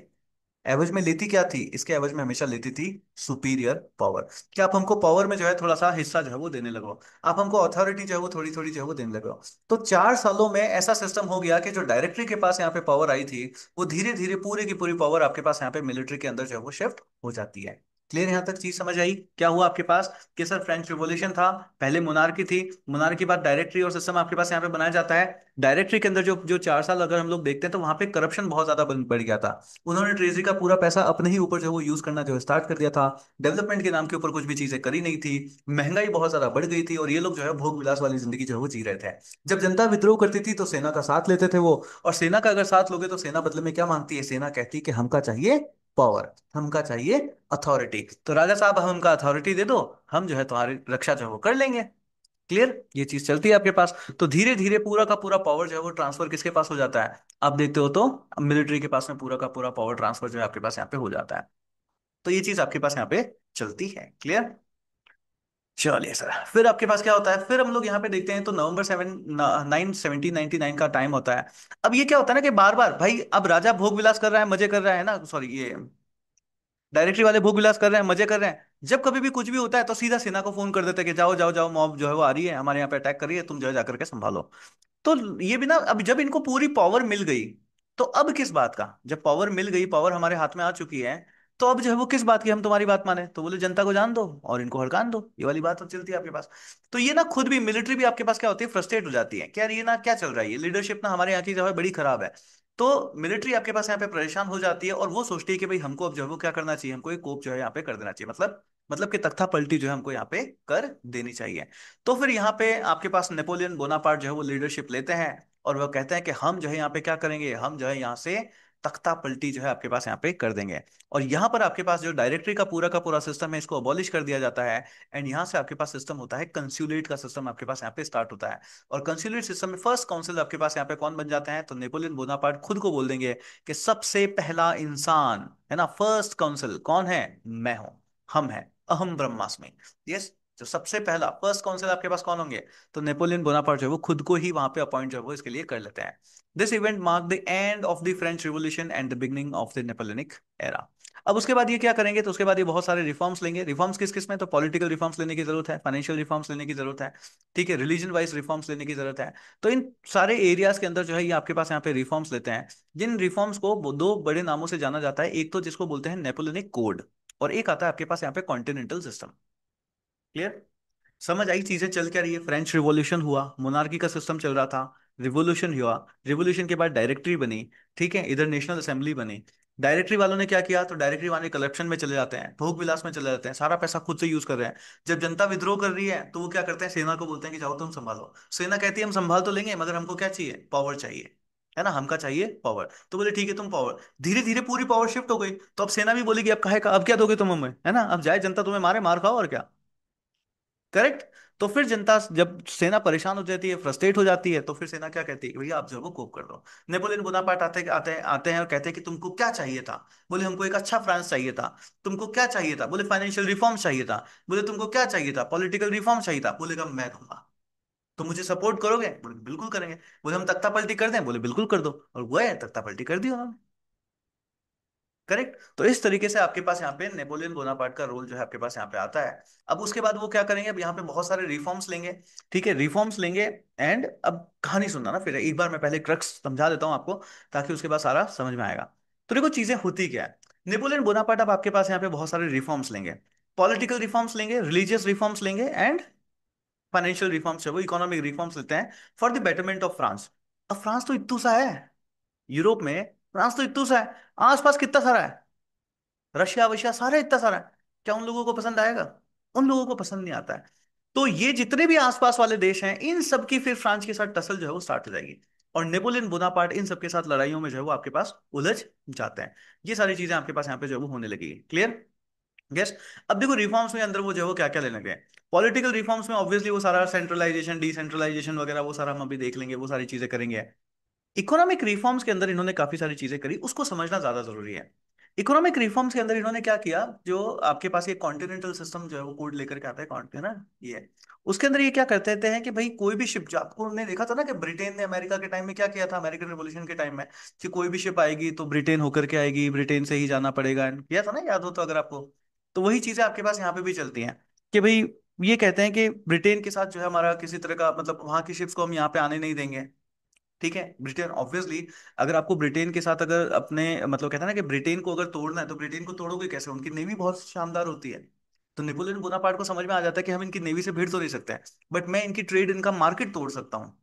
एवज में लेती क्या थी, इसके एवज में हमेशा लेती थी सुपीरियर पावर। कि आप हमको पावर में जो है थोड़ा सा हिस्सा जो है वो देने लगो, आप हमको अथॉरिटी जो है वो थोड़ी थोड़ी जो है वो देने लगो। तो 4 सालों में ऐसा सिस्टम हो गया कि जो डायरेक्टरी के पास यहाँ पे पावर आई थी, वो धीरे धीरे पूरी की पूरी पावर आपके पास यहाँ पे मिलिट्री के अंदर जो है वो शिफ्ट हो जाती है। क्लियर? यहाँ तक चीज समझ आई? क्या हुआ आपके पास कि सर फ्रेंच रिवॉल्यूशन था, पहले मोनार्की थी, मोनार्की के बाद डायरेक्टरी और सिस्टम आपके पास यहाँ पे बनाया जाता है। डायरेक्टरी के अंदर जो जो 4 साल अगर हम लोग देखते हैं तो वहां पे करप्शन बहुत ज्यादा बढ़ गया था। उन्होंने ट्रेजरी का पूरा पैसा अपने ही ऊपर जो है वो यूज करना जो स्टार्ट कर दिया था। डेवलपमेंट के नाम के ऊपर कुछ भी चीजें करी नहीं थी। महंगाई बहुत ज्यादा बढ़ गई थी और ये लोग जो है भोग विलास वाली जिंदगी जो है वो जी रहे थे। जब जनता विद्रोह करती थी तो सेना का साथ लेते थे वो। और सेना का अगर साथ लोगे तो सेना बदले में क्या मांगती है? सेना कहती है कि हमका चाहिए पावर, हमका चाहिए अथॉरिटी। तो राजा साहब हम हमका अथॉरिटी दे दो, हम जो है तुम्हारी रक्षा जो है वो कर लेंगे। क्लियर? ये चीज चलती है आपके पास। तो धीरे धीरे पूरा का पूरा पावर जो है वो ट्रांसफर किसके पास हो जाता है? आप देखते हो तो मिलिट्री के पास में पूरा का पूरा पावर ट्रांसफर जो है आपके पास यहाँ पे हो जाता है। तो ये चीज आपके पास यहाँ पे चलती है। क्लियर? चलिए सर, फिर आपके पास क्या होता है? फिर हम लोग यहाँ पे देखते हैं तो November 9, 1799 का टाइम होता है। अब ये क्या होता है ना कि बार बार भाई अब राजा भोग विलास कर रहा है, मजे कर रहा है ना, सॉरी ये डायरेक्टरी वाले भोग विलास कर रहे हैं, मजे कर रहे हैं। जब कभी भी कुछ भी होता है तो सीधा सेना को फोन कर देते हैं कि जाओ जाओ जाओ, मॉब जो है वो आ रही है, हमारे यहाँ पे अटैक कर रही है, तुम जो है जाकर के संभालो। तो ये भी ना, अब जब इनको पूरी पावर मिल गई तो अब किस बात का? जब पावर मिल गई, पावर हमारे हाथ में आ चुकी है, तो अब जो है वो किस बात की हम तुम्हारी बात माने? तो बोले जनता को जान दो और इनको हड़कान दो, ये वाली बात तो चलती है आपके पास। तो ये ना खुद भी मिलिट्री भी आपके पास क्या होती है, फ्रस्ट्रेट हो जाती है कि यार ये ना क्या चल रहा है, ये लीडरशिप ना हमारे यहाँ की जो है बड़ी खराब है। तो मिलिट्री आपके पास यहाँ पे परेशान हो जाती है और वो सोचती है कि भाई हमको अब जो है वो क्या करना चाहिए, हमको एक कोप जो है यहाँ पे कर देना चाहिए, मतलब कि तख्ता पलटी जो है हमको यहाँ पे कर देनी चाहिए। तो फिर यहाँ पे आपके पास नेपोलियन बोनापार्ट जो है वो लीडरशिप लेते हैं और वो कहते हैं कि हम जो है यहाँ पे क्या करेंगे, हम जो है यहाँ से तख्ता पलटी जो है आपके पास यहाँ पे कर देंगे। और यहाँ पर आपके पास जो डायरेक्टरी का पूरा सिस्टम है इसको अबॉलिश कर दिया जाता है। एंड यहाँ से आपके पास सिस्टम होता है कंस्यूलेट का सिस्टम आपके पास यहाँ पे स्टार्ट होता है। और कंस्यूलेट सिस्टम में फर्स्ट काउंसिल आपके पास यहाँ पे कौन बन जाते हैं? तो नेपोलियन बोनापार्ट खुद को बोल देंगे कि सबसे पहला इंसान है ना, फर्स्ट काउंसिल कौन है? मैं हूं, हम है, अहम ब्रह्मास्मि। यस। जो सबसे पहला फर्स्ट काउंसिल आपके पास कौन होंगे? तो नेपोलियन बोनापार्ट जो है वो खुद को ही वहां पे अपॉइंट जो है वो इसके लिए कर लेते हैं। This event mark the end of the French revolution and the beginning of the Napoleonic era. अब उसके बाद ये क्या करेंगे? तो उसके बाद ये बहुत सारे रिफॉर्म्स लेंगे। रिफॉर्म्स किस किस में? तो पॉलिटिकल रिफॉर्म्स लेने की जरूरत है, फाइनेंशियल रिफॉर्म्स लेने की जरूरत है, ठीक है, रिलीजन वाइज रिफॉर्म्स लेने की जरूरत है। तो इन सारे एरियाज के अंदर जो है ये आपके पास यहाँ पे रिफॉर्म्स लेते हैं। जिन रिफॉर्म्स को दो बड़े नामों से जाना जाता है, एक तो जिसको बोलते हैं नेपोलियनिक कोड, और एक आता है आपके पास यहाँ पे कॉन्टिनेंटल सिस्टम। क्लियर? समझ आई चीजें चल क्या रही है? फ्रेंच रिवॉल्यूशन हुआ, मोनार्की का सिस्टम चल रहा था, रिवॉल्यूशन हुआ, रिवॉल्यूशन के बाद डायरेक्टरी बनी, ठीक है, इधर नेशनल असेंबली बनी। डायरेक्टरी वालों ने क्या किया? तो डायरेक्टरी वाले करप्शन में चले जाते हैं, भोग विलास में चले जाते हैं, सारा पैसा खुद से यूज कर रहे हैं। जब जनता विद्रोह कर रही है तो वो क्या करते हैं? सेना को बोलते हैं कि जाओ तुम संभालो। सेना कहती है हम संभाल तो लेंगे मगर हमको क्या चाहिए? पावर चाहिए, है ना, हमका चाहिए पावर। तो बोले ठीक है तुम पावर, धीरे धीरे पूरी पावर शिफ्ट हो गई। तो अब सेना भी बोलेगी अब काहे का, अब क्या दोगे तुम हमें, है ना, अब जाए जनता तुम्हें मारे, मार खाओ और क्या। करेक्ट? तो फिर जनता जब सेना परेशान हो जाती है, फ्रस्ट्रेट हो जाती है, तो फिर सेना क्या कहती है कि भैया आप जो है वो कोप कर दो। नेपोलियन बोनापार्ट आते हैं और कहते हैं कि तुमको क्या चाहिए था? बोले हमको एक अच्छा फ्रांस चाहिए था। तुमको क्या चाहिए था? बोले फाइनेंशियल रिफॉर्म चाहिए था। बोले तुमको क्या चाहिए था? पॉलिटिकल रिफॉर्म चाहिए था। बोलेगा मैं दूंगा, तो मुझे सपोर्ट करोगे? बोले बिल्कुल करेंगे। बोले हम तख्ता पलटी कर दें? बोले बिल्कुल कर दो। और वो है तख्ता पलटी कर दी उन्होंने। करेक्ट? तो इस तरीके से आपके पास यहाँ पे नेपोलियन बोनापार्ट का रोल जो है आपके पास यहाँ पे आता है। अब उसके बाद वो क्या करेंगे? अब यहाँ पे बहुत सारे रिफॉर्म्स लेंगे, ठीक है, रिफॉर्म्स लेंगे। एंड अब कहानी सुनना ना, फिर एक बार मैं पहले क्रक्स समझा देता हूँ आपको, ताकि उसके बाद सारा समझ में आएगा। तो देखो चीजें होती क्या है। नेपोलियन बोनापार्ट अब आपके पास यहाँ पे बहुत सारे रिफॉर्म्स लेंगे, पॉलिटिकल रिफॉर्म्स लेंगे, रिलीजियस रिफॉर्म्स लेंगे, एंड फाइनेंशियल रिफॉर्म्स है वो इकोनॉमिक रिफॉर्म्स लेते हैं for the betterment of France. अब फ्रांस तो इतू सा है, यूरोप में फ्रांस तो इतू सा है, आसपास कितना सारा है, रशिया वशिया सारे इतना सारा है। क्या उन लोगों को पसंद आएगा? उन लोगों को पसंद नहीं आता है। तो ये जितने भी आसपास वाले देश हैं इन सब की फिर फ्रांस के साथ टसल जो है वो स्टार्ट हो जाएगी। और नेपोलियन बोनापार्ट इन सबके साथ लड़ाइयों में जो है वो आपके पास उलझ जाते हैं। ये सारी चीजें आपके पास यहाँ पे जो है वो होने लगेगी। क्लियर? यस। अब देखो रिफॉर्म्स में अंदर वो जो है वो क्या क्या लेने गए। पॉलिटिकल रिफॉर्म्स में ऑब्वियसली वो सारा सेंट्रलाइजेशन डिसेंट्रलाइजेशन वगैरह वो सारा हम अभी देख लेंगे, वो सारी चीजें करेंगे। इकोनॉमिक रिफॉर्म्स के अंदर इन्होंने काफी सारी चीजें करी, उसको समझना ज्यादा जरूरी है। इकोनॉमिक रिफॉर्म्स के अंदर इन्होंने क्या किया, जो आपके पास ये कॉन्टिनेंटल सिस्टम जो है वो कोड लेकर के आता है, कॉन्ट है ना ये, उसके अंदर ये क्या करते थे हैं कि भाई कोई भी शिप, जो आपको ने देखा था ना कि ब्रिटेन ने अमेरिका के टाइम में क्या किया था, अमेरिकन रिवॉल्यूशन के टाइम में, कि कोई भी शिप आएगी तो ब्रिटेन होकर के आएगी, ब्रिटेन से ही जाना पड़ेगा, किया था ना, याद हो तो अगर आपको। तो वही चीजें आपके पास यहाँ पे भी चलती हैं कि भाई ये कहते हैं कि ब्रिटेन के साथ जो है हमारा किसी तरह का मतलब वहां की शिप्स को हम यहाँ पे आने नहीं देंगे। ठीक है, ब्रिटेन ऑब्वियसली। अगर आपको ब्रिटेन के साथ अगर अपने मतलब कहते हैं ना कि ब्रिटेन को अगर तोड़ना है तो ब्रिटेन को तोड़ोगे कैसे, उनकी नेवी बहुत शानदार होती है। तो नेपोलियन बोनापार्ट को समझ में आ जाता है कि हम इनकी नेवी से भिड़ तो नहीं सकते हैं, बट मैं इनकी ट्रेड, इनका मार्केट तोड़ सकता हूँ।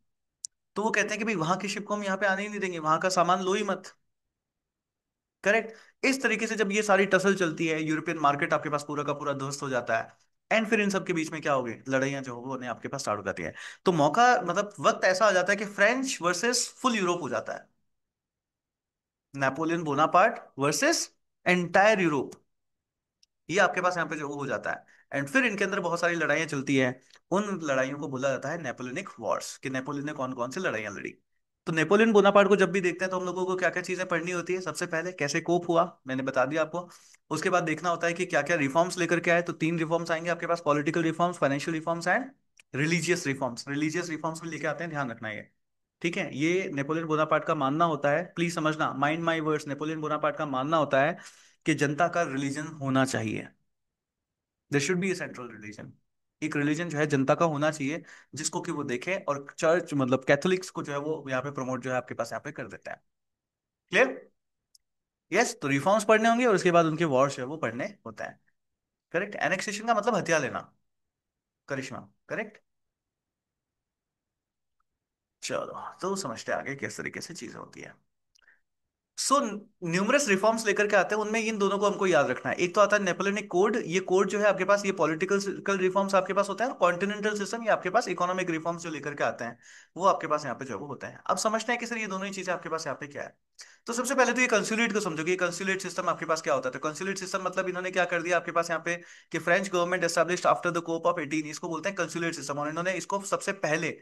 तो वो कहते हैं कि भाई वहां की शिप को हम यहाँ पे आने ही नहीं देंगे, वहां का सामान लो ही मत। करेक्ट। इस तरीके से जब ये सारी टसल चलती है, यूरोपियन मार्केट आपके पास पूरा का पूरा ध्वस्त हो जाता है। एंड फिर इन सब के बीच में क्या हो गई, लड़ाइयां जो वो आपके पास स्टार्ट हो जाती है। तो मौका मतलब वक्त ऐसा आ जाता है कि फ्रेंच वर्सेस फुल यूरोप हो जाता है। Napoleon Bonaparte versus entire Europe, ये आपके पास यहाँ पे जो हो जाता है। एंड फिर इनके अंदर बहुत सारी लड़ाइयाँ चलती है। उन लड़ाइयों को बोला जाता है नेपोलियनिक वॉर्स, कि नेपोलियन ने कौन कौन सी लड़ाइयाँ लड़ी। तो नेपोलियन बोनापार्ट को जब भी देखते हैं तो हम लोगों को क्या क्या चीजें पढ़नी होती है, सबसे पहले कैसे कोप हुआ, मैंने बता दिया आपको। उसके बाद देखना होता है कि क्या क्या रिफॉर्म्स लेकर के आए, तो तीन रिफॉर्म्स आएंगे आपके पास, political reforms, financial reforms and religious reforms. Religious reforms भी लेके आते हैं, ध्यान रखना ये। ठीक है, ये नेपोलियन बोनापार्ट का मानना होता है, प्लीज समझना, mind my words, Napoleon Bonaparte का मानना होता है कि जनता का रिलीजन होना चाहिए। There should be a central religion. एक रिलीजन जो है जनता का होना चाहिए, जिसको कि वो देखे, और चर्च मतलब कैथोलिक्स को जो है वो यहाँ पे प्रमोट जो है आपके पास यहाँ पे कर देता है। क्लियर। यस, तो रिफॉर्म्स पढ़ने होंगे और उसके बाद उनके वॉर्स जो है वो पढ़ने होता है। करेक्ट। एनेक्सेशन का मतलब हथिया लेना, करिश्मा। करेक्ट। चलो, तो समझते हैं आगे किस तरीके से चीजें होती है। सो न्यूमरस रिफॉर्म्स लेकर के आते हैं, उनमें इन दोनों को हमको याद रखना है। एक तो आता है नेपोलियनिक कोड, ये कोड जो है आपके पास, ये पॉलिटिकल रिफॉर्म्स आपके पास होता है, कॉन्टिनेंटल सिस्टम ये आपके पास इकोनॉमिक रिफॉर्म्स जो लेकर के आते हैं, वो आपके पास यहाँ पे जो है वो होता है। अब समझते हैं कि सर ये दोनों ही चीजें आपके पास यहाँ पे क्या है। तो सबसे पहले तो ये कंसुलेट को समझो कि कंसुलेट सिस्टम आपके पास क्या होता है। तो कंसुलेट सिस्टम मतलब इन्होंने क्या कर दिया आपके पास यहाँ पे, कि French government established after the coup of 18, इसको बोलते हैं कंसुलेट सिस्टम, और इन्होंने इसको सबसे पहले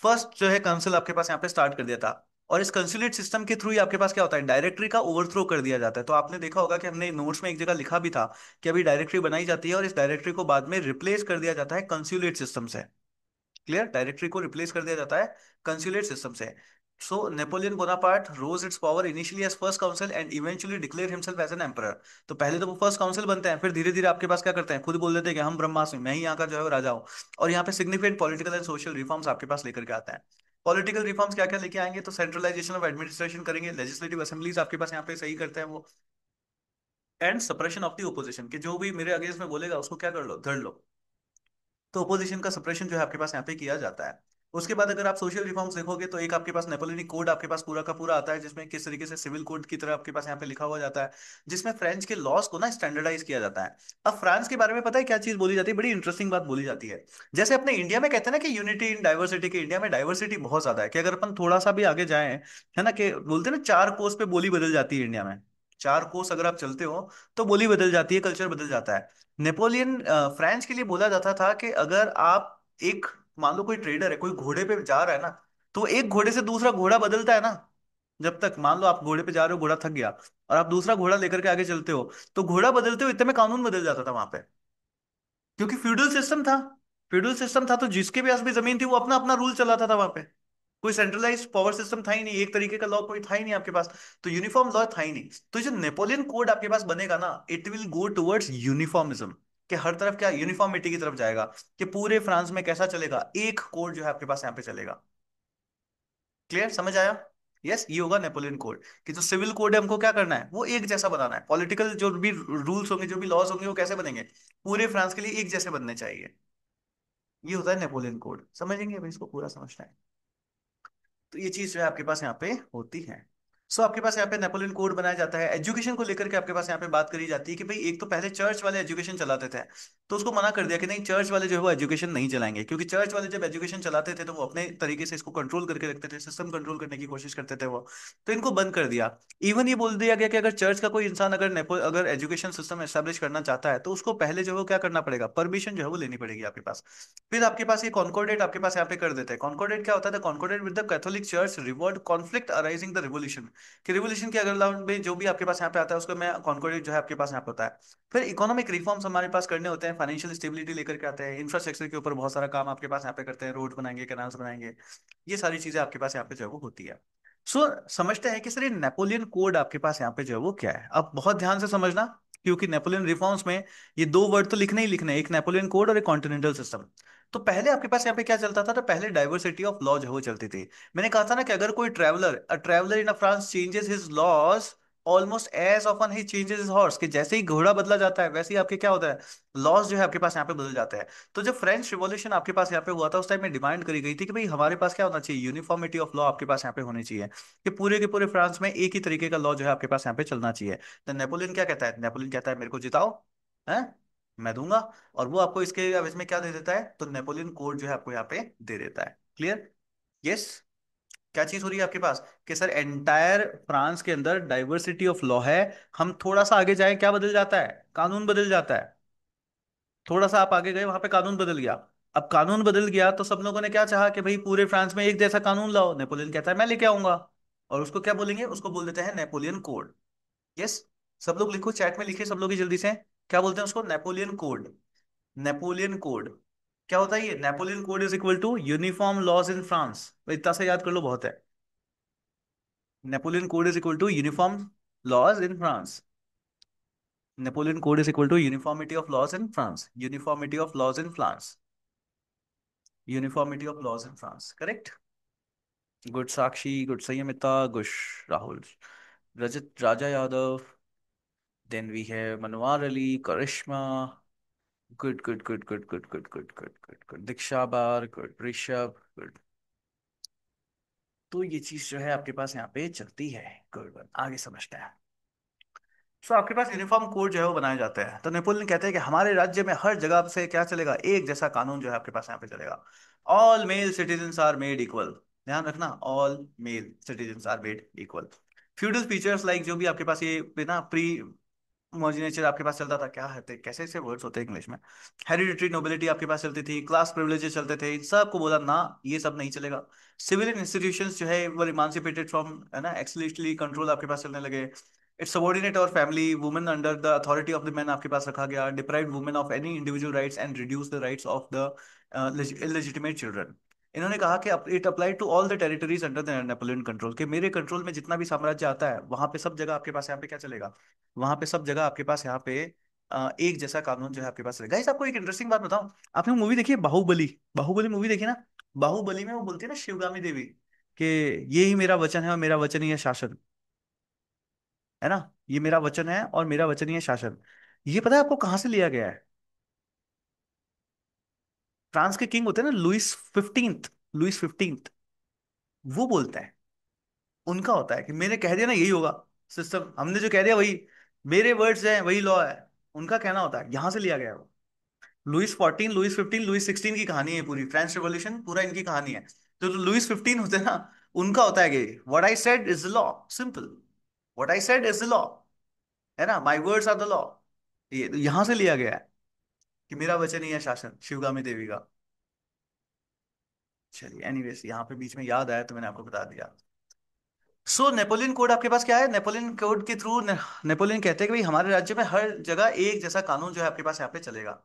फर्स्ट जो है काउंसिल आपके पास यहाँ पे स्टार्ट कर दिया था। और इस कंसुलेट सिस्टम के थ्रू ही आपके पास क्या होता है, डायरेक्टरी का ओवरथ्रो कर दिया जाता है। तो आपने देखा होगा कि हमने नोट्स में एक जगह लिखा भी था कि अभी डायरेक्टरी बनाई जाती है और इस डायरेक्टरी को बाद में रिप्लेस कर दिया जाता है कंसुलेट सिस्टम से। क्लियर, डायरेक्टरी को रिप्लेस कर दिया जाता है कंसुलेट सिस्टम से। So Napoleon Bonaparte rose its power initially as first council and eventually declare himself as an emperor. तो पहले तो वो फर्स्ट काउंसिल बनते हैं, फिर धीरे धीरे आपके पास क्या करते हैं, खुद बोल देते हैं कि हम ब्रह्मास्त्र, मैं ही यहाँ का जो है वो राजा हूँ। और यहाँ पे significant political and social reforms आपके पास लेकर के आते हैं। पॉलिटिकल रिफॉर्म्स क्या क्या लेके आएंगे, तो सेंट्रलाइजेशन ऑफ एडमिनिस्ट्रेशन करेंगे, लेजिस्लेटिव असेंबलीज आपके पास यहाँ पे सही करते हैं वो। And suppression of the opposition, कि जो भी मेरे अगेंस्ट में बोलेगा उसको क्या कर लो, धर लो। तो ओपोजिशन का सप्रेशन जो है आपके पास यहाँ पे किया जाता है। उसके बाद अगर आप सोशल रिफॉर्म्स देखोगे तो एक आपके पास नेपोलियनिक कोड आपके पास पूरा का पूरा आता है, जिसमें किस तरीके से सिविल कोड की तरह आपके पास यहाँ पे लिखा हुआ जाता है, जिसमें फ्रेंच के लॉस को ना स्टैंडर्डाइज किया जाता है। अब फ्रांस के बारे में पता है क्या चीज बोली जाती है, बड़ी इंटरेस्टिंग बात बोली जाती है। जैसे अपने इंडिया में कहते हैं ना कि यूनिटी इन डाइवर्सिटी, की इंडिया में डाइवर्सिटी बहुत ज्यादा है, कि अगर अपन थोड़ा सा भी आगे जाए, है ना, कि बोलते हैं ना चार कोस पे बोली बदल जाती है इंडिया में। चार कोस अगर आप चलते हो तो बोली बदल जाती है, कल्चर बदल जाता है। नेपोलियन फ्रेंच के लिए बोला जाता था कि अगर आप एक, मान लो कोई ट्रेडर है, कोई घोड़े पे जा रहा है ना, तो एक घोड़े से दूसरा घोड़ा बदलता है ना। जब तक मान लो आप घोड़े पे जा रहे हो, घोड़ा थक गया और आप दूसरा घोड़ा लेकर के आगे चलते हो, तो घोड़ा बदलते हो इतने में कानून बदल जाता था वहां पे, क्योंकि फ्यूडल सिस्टम था। फ्यूडल सिस्टम था तो जिसके पास भी जमीन थी वो अपना अपना रूल चलाता था वहां पे। कोई सेंट्रलाइज पावर सिस्टम था ही नहीं, एक तरीके का लॉ कोई था ही नहीं आपके पास। तो यूनिफॉर्म लॉ था ही नहीं। तो जो नेपोलियन कोड आपके पास बनेगा ना, इट विल गो टुवर्ड्स यूनिफॉर्मिज्म, कि हर तरफ क्या, यूनिफॉर्मिटी की तरफ जाएगा। कि पूरे फ्रांस में कैसा चलेगा, एक कोड जो है आपके पास यहाँ पे चलेगा। क्लियर, समझ आया। यस, ये होगा नेपोलियन कोड। कि जो सिविल कोड है हमको क्या करना है, वो एक जैसा बनाना है। पॉलिटिकल जो भी रूल्स होंगे, जो भी लॉज होंगे, वो कैसे बनेंगे, पूरे फ्रांस के लिए एक जैसे बनने चाहिए। ये होता है नेपोलियन कोड, समझेंगे अभी इसको पूरा समझना है। तो ये चीज जो है आपके पास यहाँ पे होती है। सो आपके पास यहाँ पे नेपोलियन कोड बनाया जाता है। एजुकेशन को लेकर के आपके पास यहाँ पे बात करी जाती है कि भाई एक तो पहले चर्च वाले एजुकेशन चलाते थे, तो उसको मना कर दिया कि नहीं, चर्च वाले जो है वो एजुकेशन नहीं चलाएंगे, क्योंकि चर्च वाले जब एजुकेशन चलाते थे तो वो अपने तरीके से इसको कंट्रोल करके रखते थे, सिस्टम कंट्रोल करने की कोशिश करते थे वो। तो इनको बंद कर दिया। इवन ये बोल दिया गया कि अगर चर्च का कोई इंसान अगर एजुकेशन सिस्टम एस्टेब्लिश करना चाहता है तो उसको पहले जो है वो क्या करना पड़ेगा, परमिशन जो है वो लेनी पड़ेगी आपके पास। फिर आपके पास ये कॉन्कॉर्डेट आपके पास यहाँ पे कर देते हैं। कॉन्कॉर्डेट क्या होता है, concordat with the Catholic church reward conflict arising the revolution, कि रिवोल्यूशन के अगर राउंड में जो भी आपके पास यहाँ पे आता है उसको मैं कॉन्कॉर्डेट जो है आपके पास यहाँ पे होता है। फिर इकोनॉमिक रिफॉर्म्स हमारे पास करने होते हैं, फाइनेंशियल स्टेबिलिटी लेकर के आते हैं, इंफ्रास्ट्रक्चर के ऊपर बहुत सारा काम आपके पास यहाँ पे करते हैं, रोड बनाएंगे, कैनाल्स बनाएंगे। ये सारी चीजें आपके पास यहाँ पे जो है वो होती है। सो समझते हैं कि सर ये नेपोलियन कोड आपके पास यहाँ पे जो है वो क्या है। अब बहुत ध्यान से समझना, क्योंकि नेपोलियन रिफॉर्म्स में ये दो वर्ड तो लिखने ही लिखने हैं, एक नेपोलियन कोड और एक कॉन्टिनेंटल सिस्टम। तो पहले आपके पास यहाँ पे क्या चलता था, तो पहले डाइवर्सिटी ऑफ लॉ जो है वो चलती थी। मैंने कहा था ना कि अगर कोई traveller in France changes his laws almost as often he changes his horse, कि जैसे ही घोड़ा बदला जाता है वैसे ही आपके क्या होता है, लॉज जो है आपके पास यहाँ पे बदल जाते हैं। तो जब फ्रेंच रिवॉल्यूशन आपके पास यहाँ पे हुआ था, उस टाइम में डिमांड करी गई थी कि भाई हमारे पास क्या होना चाहिए, यूनिफॉर्मिटी ऑफ लॉ आपके पास यहाँ पे होनी चाहिए, कि पूरे के पूरे फ्रांस में एक ही तरीके का लॉ जो है आपके पास यहाँ पे चलना चाहिए। तो नेपोलियन क्या कहता है, नेपोलियन कहता है मेरे को जिताओ, है, मैं दूंगा। और वो आपको इसके अब इसमें क्या दे देता है, तो नेपोलियन कोड जो है आपको यहाँ पे दे देता है। क्लियर? यस। क्या चीज हो रही है आपके पास, कि सर एंटायर फ्रांस के अंदर डाइवर्सिटी ऑफ लॉ है, हम थोड़ा सा आगे जाए क्या बदल जाता है, कानून बदल जाता है। थोड़ा सा आप आगे गए वहां पे कानून बदल गया। अब कानून बदल गया तो सब लोगों ने क्या चाहा कि भाई पूरे फ्रांस में एक जैसा कानून लाओ, नेपोलियन कहता है मैं लेके आऊंगा। और उसको क्या बोलेंगे, उसको बोल देते हैं नेपोलियन कोड। यस। सब लोग लिखो, चैट में लिखे सब लोग ही जल्दी से, क्या बोलते हैं उसको, नेपोलियन कोड। नेपोलियन कोड क्या होता है, ये Napoleon code is equal to uniform laws in France, इतना सा याद कर लो बहुत है। Napoleon code is equal to uniform laws in France. Napoleon code is equal to uniformity of laws in France, uniformity of laws in France, uniformity of laws in France, correct. Good Sakshi, good Sanyamita, good Rahul, Rajat Raja Yadav, then we have Manwar Ali, Karishma, good good good good good good good good good good, Diksha बार, good Rishabh, good. तो ये चीज जो है आपके पास यहाँ पे चलती है। गुड, आगे समझते हैं। सो आपके पास यूनिफॉर्म कोड जो है वो बनाए जाते हैं। तो नेपोलियन कहते हैं कि हमारे राज्य में हर जगह से क्या चलेगा, एक जैसा कानून जो है आपके पास यहाँ पे चलेगा। All male citizens are made equal, ध्यान रखना, all male citizens are made equal. Feudal features like, जो भी आपके पास ये बिना प्री मोजिनेचर आपके पास चलता था, क्या है कैसे ऐसे वर्ड्स होते हैं इंग्लिश में, हेरिडिटरी नोबिलिटी आपके पास चलती थी, क्लास प्रिविलेजेस चलते थे, इन सबको बोला ना, ये सब नहीं चलेगा। सिविलियन इंस्टीट्यूशंस जो है वो इमांसिपेटेड फ्रॉम, है ना, एक्सक्लूसिवली कंट्रोल आपके पास चलने लगे। इट्स सबॉर्डिनेट और family women under the authority of the man आपके पास रखा गया, deprive women of any individual rights and reduce the rights of the illegitimate children. इन्होंने कहा कि it apply to all the territories under the Napoleon control, कि मेरे control में जितना भी साम्राज्य आता है वहां पे सब जगह आपके पास यहाँ पे क्या चलेगा, वहां पे सब जगह आपके पास यहाँ पे एक जैसा कानून जो है आपके पास रहेगा। गाइस आपको एक इंटरेस्टिंग बात बताऊं, आपने मूवी देखी है बाहुबली, बाहुबली मूवी देखी ना, बाहुबली में वो बोलती है ना शिवगामी देवी कि ये ही मेरा वचन है और मेरा वचन ही है शासन, है ना, ये मेरा वचन है और मेरा वचन ही है शासन। ये पता है आपको कहाँ से लिया गया है, फ्रांस के किंग होते हैं ना, लुइस 15, लुइस 15, वो बोलता है, उनका होता है कि मैंने कह दिया ना यही होगा, सिस्टम हमने जो कह दिया वही, मेरे वर्ड्स हैं वही लॉ है, उनका कहना होता है, यहां से लिया गया है वो। लुइस 14, लुइस 15, लुइस 16 की कहानी है पूरी, फ्रेंच रिवॉल्यूशन पूरा इनकी कहानी है। तो जो लुइस 15 होते हैं ना, उनका होता है कि what I said is the law, simple, what I said is the law, है ना, my words are the law. ये तो यहां से लिया गया है कि मेरा वचन ही है शासन, शिवगामी देवी का। चलिए एनीवेज, यहाँ पे बीच में याद आया तो मैंने आपको बता दिया। सो नेपोलियन कोड आपके पास क्या है, नेपोलियन कोड के थ्रू नेपोलियन कहते हैं कि भाई हमारे राज्य में हर जगह एक जैसा कानून जो है आपके पास यहाँ पे चलेगा।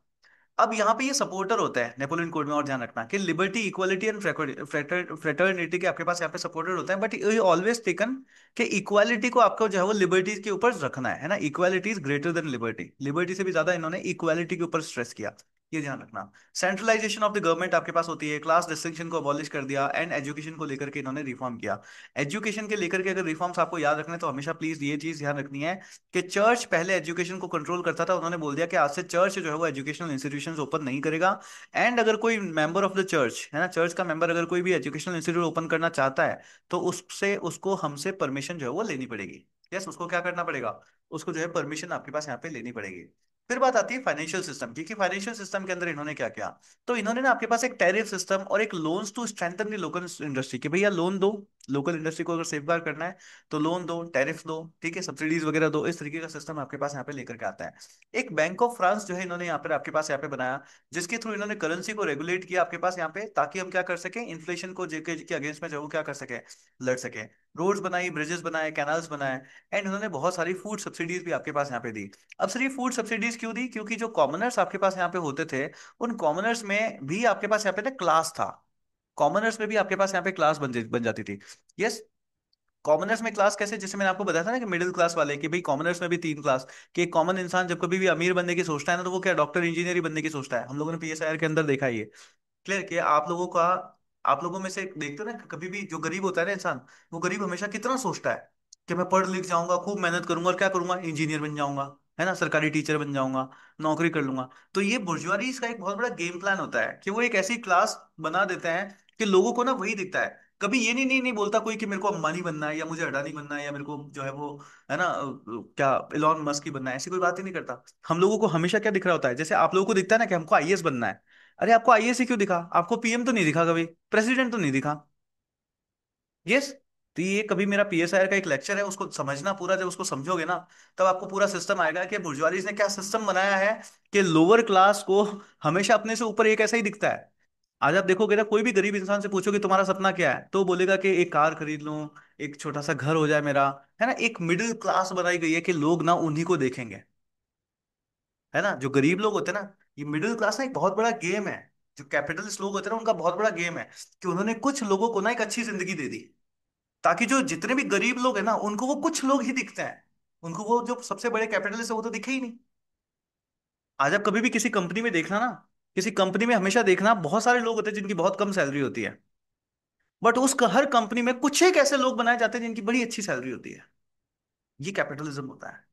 अब यहाँ पे ये सपोर्टर होता है नेपोलियन कोड में, और ध्यान रखना कि लिबर्टी, इक्वालिटी एंड फ्रेटर्निटी के आपके पास यहाँ पे सपोर्टर होता है, बट ये ऑलवेज टेकन कि इक्वालिटी को आपको जो है वो लिबर्टी के ऊपर रखना है ना, equality is greater than liberty, liberty से भी ज्यादा इन्होंने इक्वालिटी के ऊपर स्ट्रेस किया, ये ध्यान रखना। सेंट्रलाइजेशन ऑफ द गवर्नमेंट आपके पास होती है, क्लास डिस्टिंक्शन को अबॉलिश कर दिया, एंड एजुकेशन को लेकर के इन्होंने रिफॉर्म किया। एजुकेशन के लेकर के अगर रिफॉर्म्स आपको याद रखने तो हमेशा प्लीज ये चीज ध्यान रखनी है कि चर्च पहले एजुकेशन को कंट्रोल करता था, उन्होंने बोल दिया कि आज से चर्च जो है वो एजुकेशनल इंस्टीट्यूशंस ओपन नहीं करेगा। एंड अगर कोई मेंबर ऑफ द चर्च, है ना, चर्च का मेंबर अगर कोई भी एजुकेशनल इंस्टीट्यूट ओपन करना चाहता है तो उससे उसको हमसे परमिशन जो है वो लेनी पड़ेगी। यस, उसको क्या करना पड़ेगा, उसको जो है परमिशन आपके पास यहाँ पे लेनी पड़ेगी। फिर बात आती है फाइनेंशियल सिस्टम की, कि फाइनेंशियल सिस्टम के अंदर इन्होंने क्या किया, तो इन्होंने ना आपके पास एक टैरिफ सिस्टम और एक loans to strengthen the local industry, कि भैया लोन दो, लोकल इंडस्ट्री को अगर सेफगार्ड करना है तो लोन दो, टैरिफ दो, ठीक है, सब्सिडीज वगैरह दो, इस तरीके का सिस्टम आपके पास यहाँ पे लेकर के आता है। एक बैंक ऑफ फ्रांस जो है इन्होंने यहाँ पर आपके पास यहाँ पे बनाया, जिसके थ्रू इन्होंने करेंसी को रेगुलेट किया आपके पास यहाँ पे, ताकि हम क्या कर सके, इन्फ्लेशन को जेके के अगेंस्ट में जो है वो क्या कर सके, लड़ सके। रोड्स बनाई, ब्रिजेस बनाए, कैनाल्स बनाए, एंड इन्होंने बहुत सारी फूड सब्सिडीज भी आपके पास यहाँ पे दी। अब सर ये फूड सब्सिडीज क्यों दी, क्योंकि जो कॉमनर्स आपके पास यहाँ पे होते थे, उन कॉमनर्स में भी आपके पास यहाँ पे ना क्लास था, कॉमनर्स में भी आपके पास यहाँ पे क्लास बन जाती थी। यस। कॉमनर्स में क्लास कैसे, जैसे मैंने आपको बताया था ना कि मिडिल क्लास वाले, कि भाई कॉमनर्स में भी 3 क्लास, कि एक कॉमन इंसान जब कभी भी अमीर बनने की सोचता है ना, तो वो क्या डॉक्टर इंजीनियर ही बनने की सोचता है, हम लोगों ने पीएसआईआर के अंदर देखा है ये। क्लियर कि आप लोगों में से देखते हो ना, कभी भी जो गरीब होता है ना इंसान, वो गरीब हमेशा कितना सोचता है कि मैं पढ़ लिख जाऊंगा, खूब मेहनत करूंगा और क्या करूंगा, इंजीनियर बन जाऊंगा, है ना, सरकारी टीचर बन जाऊंगा, नौकरी कर लूंगा। तो ये बुर्जुआरी का एक बहुत बड़ा गेम प्लान होता है कि वो एक ऐसी क्लास बना देते हैं कि लोगों को ना वही दिखता है। कभी ये नहीं बोलता कोई कि मेरे को अंबानी बनना है या मुझे अडानी बनना है या मेरे को जो है वो, है ना, क्या इलॉन मस्क ही बनना है, ऐसी कोई बात ही नहीं करता। हम लोगों को हमेशा क्या दिख रहा होता है, जैसे आप लोगों को दिखता है ना कि हमको आईएएस बनना है। अरे आपको आईएएस ही क्यों दिखा, आपको पीएम तो नहीं दिखा, कभी प्रेसिडेंट तो नहीं दिखा। यस। तो ये कभी मेरा पीएसआईआर का एक लेक्चर है, उसको समझना पूरा, जब उसको समझोगे ना तब आपको पूरा सिस्टम आएगा कि बुर्जुआरीज ने क्या सिस्टम बनाया है कि लोअर क्लास को हमेशा अपने से ऊपर एक ऐसा ही दिखता है। आज आप देखोगे ना, कोई भी गरीब इंसान से पूछोगे तुम्हारा सपना क्या है, तो वो बोलेगा कि एक कार खरीद लूं, एक छोटा सा घर हो जाए मेरा, है ना। एक मिडिल क्लास बनाई गई है कि लोग ना उन्हीं को देखेंगे, है ना। जो गरीब लोग होते हैं ना, ये मिडिल क्लास ना एक बहुत बड़ा गेम है। जो कैपिटलिस्ट लोग होते हैं ना, उनका बहुत बड़ा गेम है कि उन्होंने कुछ लोगों को ना एक अच्छी जिंदगी दे दी, ताकि जो जितने भी गरीब लोग हैं ना उनको वो कुछ लोग ही दिखते हैं। उनको वो जो सबसे बड़े कैपिटलिस्ट है वो तो दिखे ही नहीं। आज आप कभी भी किसी कंपनी में देखना ना, किसी कंपनी में हमेशा देखना बहुत सारे लोग होते हैं जिनकी बहुत कम सैलरी होती है, बट उस हर कंपनी में कुछ एक ऐसे लोग बनाए जाते हैं जिनकी बड़ी अच्छी सैलरी होती है। ये कैपिटलिज्म होता है,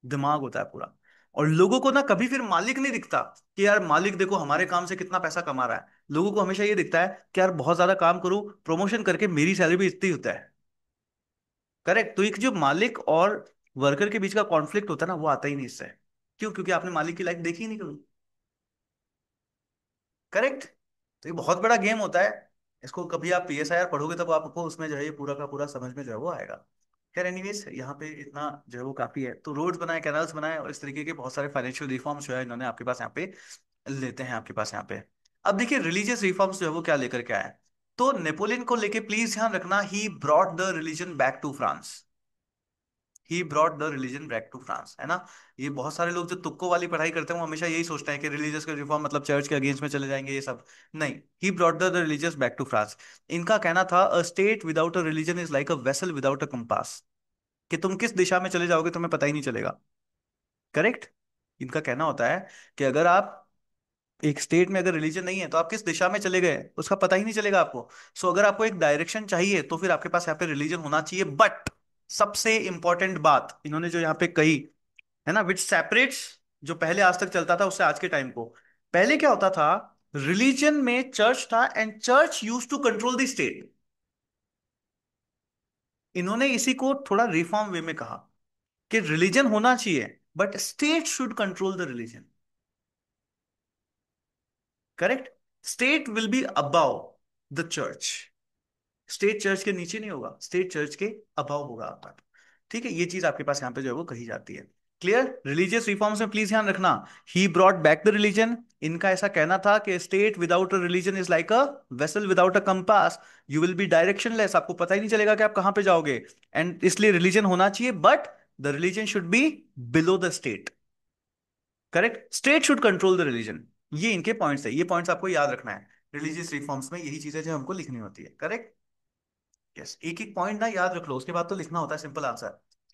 दिमाग होता है पूरा। और लोगों को ना कभी फिर मालिक नहीं दिखता कि यार मालिक देखो हमारे काम से कितना पैसा कमा रहा है। लोगों को हमेशा ये दिखता है कि यार बहुत ज्यादा काम करूं, प्रमोशन करके मेरी सैलरी भी इतनी होता है। करेक्ट। तो एक जो मालिक और वर्कर के बीच का कॉन्फ्लिक्ट होता है ना, वो आता ही नहीं इससे। क्यों? क्योंकि आपने मालिक की लाइफ देखी ही नहीं कभी। करेक्ट। तो ये बहुत बड़ा गेम होता है। इसको कभी आप पीएसआईआर पढ़ोगे तब आपको उसमें जो है ये पूरा का पूरा समझ में जो है वो आएगा। खैर एनीवेज, यहाँ पे इतना जो है वो काफी है। तो रोड्स बनाए, कैनाल्स बनाए, और इस तरीके के बहुत सारे फाइनेंशियल रिफॉर्म्स जो है इन्होंने आपके पास यहाँ पे लेते हैं आपके पास यहाँ पे। अब देखिए रिलीजियस रिफॉर्म्स जो है वो क्या लेकर के आए। तो नेपोलियन को लेके प्लीज ध्यान रखना, he brought the religion back to France. He brought the religion back to France, है ना। ये बहुत सारे लोग जो तुक्को वाली पढ़ाई करते हैं वो हमेशा यही सोचते हैं कि रिलीजियस का रिफॉर्म मतलब चर्च के अगेंस्ट में चले जाएंगे, ये सब नहीं। He brought the religious back to France. इनका कहना था a state without a religion is like a vessel without a compass, कि तुम किस दिशा में चले जाओगे तुम्हें पता ही नहीं चलेगा। करेक्ट। इनका कहना होता है कि अगर आप एक स्टेट में अगर रिलीजन नहीं है तो आप किस दिशा में चले गए उसका पता ही नहीं चलेगा आपको। सो अगर आपको एक डायरेक्शन चाहिए तो फिर आपके पास यहाँ पे रिलीजन होना चाहिए, बट सबसे इंपॉर्टेंट बात इन्होंने जो यहाँ पे कही, है ना, विच सेपरेट्स जो पहले आज तक चलता था उससे आज के टाइम को। पहले क्या होता था, रिलीजन में चर्च था and church use to control the state. इन्होंने इसी को थोड़ा रिफॉर्म वे में कहा कि रिलीजन होना चाहिए but state should control the religion. Correct. State will be above the church. State church के नीचे नहीं होगा, स्टेट चर्च के अभाव होगा आपका। ठीक है, ये चीज आपके पास यहाँ पे जो है वो कही जाती है। क्लियर। रिलीजियस रिफॉर्म्स में प्लीज ध्यान रखना, he brought back the religion. इनका ऐसा कहना था कि state without a religion is like a vessel without a compass, you will be directionless, आपको पता ही नहीं चलेगा कि आप कहां पे जाओगे। एंड इसलिए रिलीजन होना चाहिए but the religion should be below the state. Correct. State should control the religion. ये इनके पॉइंट्स है, ये पॉइंट्स आपको याद रखना है। रिलीजियस रिफॉर्म्स में यही चीजें जो हमको लिखनी होती है। करेक्ट। यस, एक एक पॉइंट ना याद रख लो, उसके बाद तो लिखना होता है सिंपल आंसर।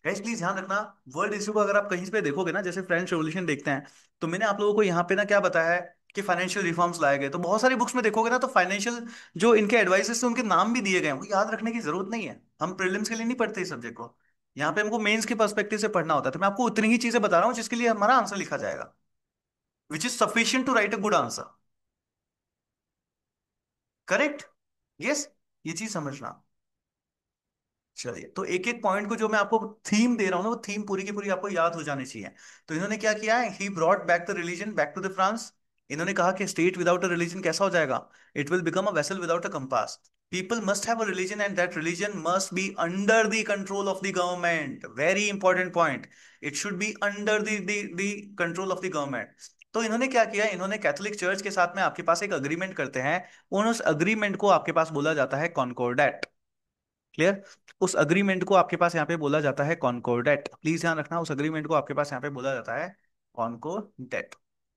गाइस प्लीज ध्यान रखना, वर्ल्ड इश्यू को अगर आप कहीं पे देखोगे ना, जैसे फ्रेंच रेवोल्यूशन देखते हैं, तो मैंने आप लोगों को यहाँ पे ना क्या बताया है कि फाइनेंशियल रिफॉर्म्स लाए गए। तो बहुत सारी बुक्स में देखोगे ना तो फाइनेंशियल जो इनके एडवाइजर्स थे उनके नाम भी दिए गए हैं, वो याद रखने की जरूरत नहीं है। हम प्रीलिम्स के लिए नहीं पढ़ते इस सब्जेक्ट को, यहाँ पे हमको मेंस के पर्सपेक्टिव से पढ़ना होता है। तो मैं आपको उतनी ही चीजें बता रहा हूँ जिसके लिए हमारा आंसर लिखा जाएगा, which is sufficient to write a good answer. Correct. Yes, ये चीज समझना। चलिए, तो एक एक पॉइंट को जो मैं आपको थीम दे रहा हूं ना, वो थीम पूरी की पूरी आपको याद हो जानी चाहिए। तो इन्होंने क्या किया है, he brought back the religion back to the France. इन्होंने कहा कि स्टेट विदाउट अ रिलीजन कैसा हो जाएगा, it will become a vessel without a compass. People must have a religion and that religion must be under the control of the government, very important point. It should be under the control of the government. तो इन्होंने क्या किया, इन्होंने Catholic church के साथ में आपके पास एक अग्रीमेंट करते हैं। उस अग्रीमेंट को आपके पास बोला जाता है कॉन्कोर्डेट। क्लियर। उस अग्रीमेंट को आपके पास यहाँ पे बोला जाता है कॉन्कोर्डेट, प्लीज ध्यान रखना, उस अग्रीमेंट को आपके पास यहाँ पे बोला जाता है कॉन्कोर्डेट।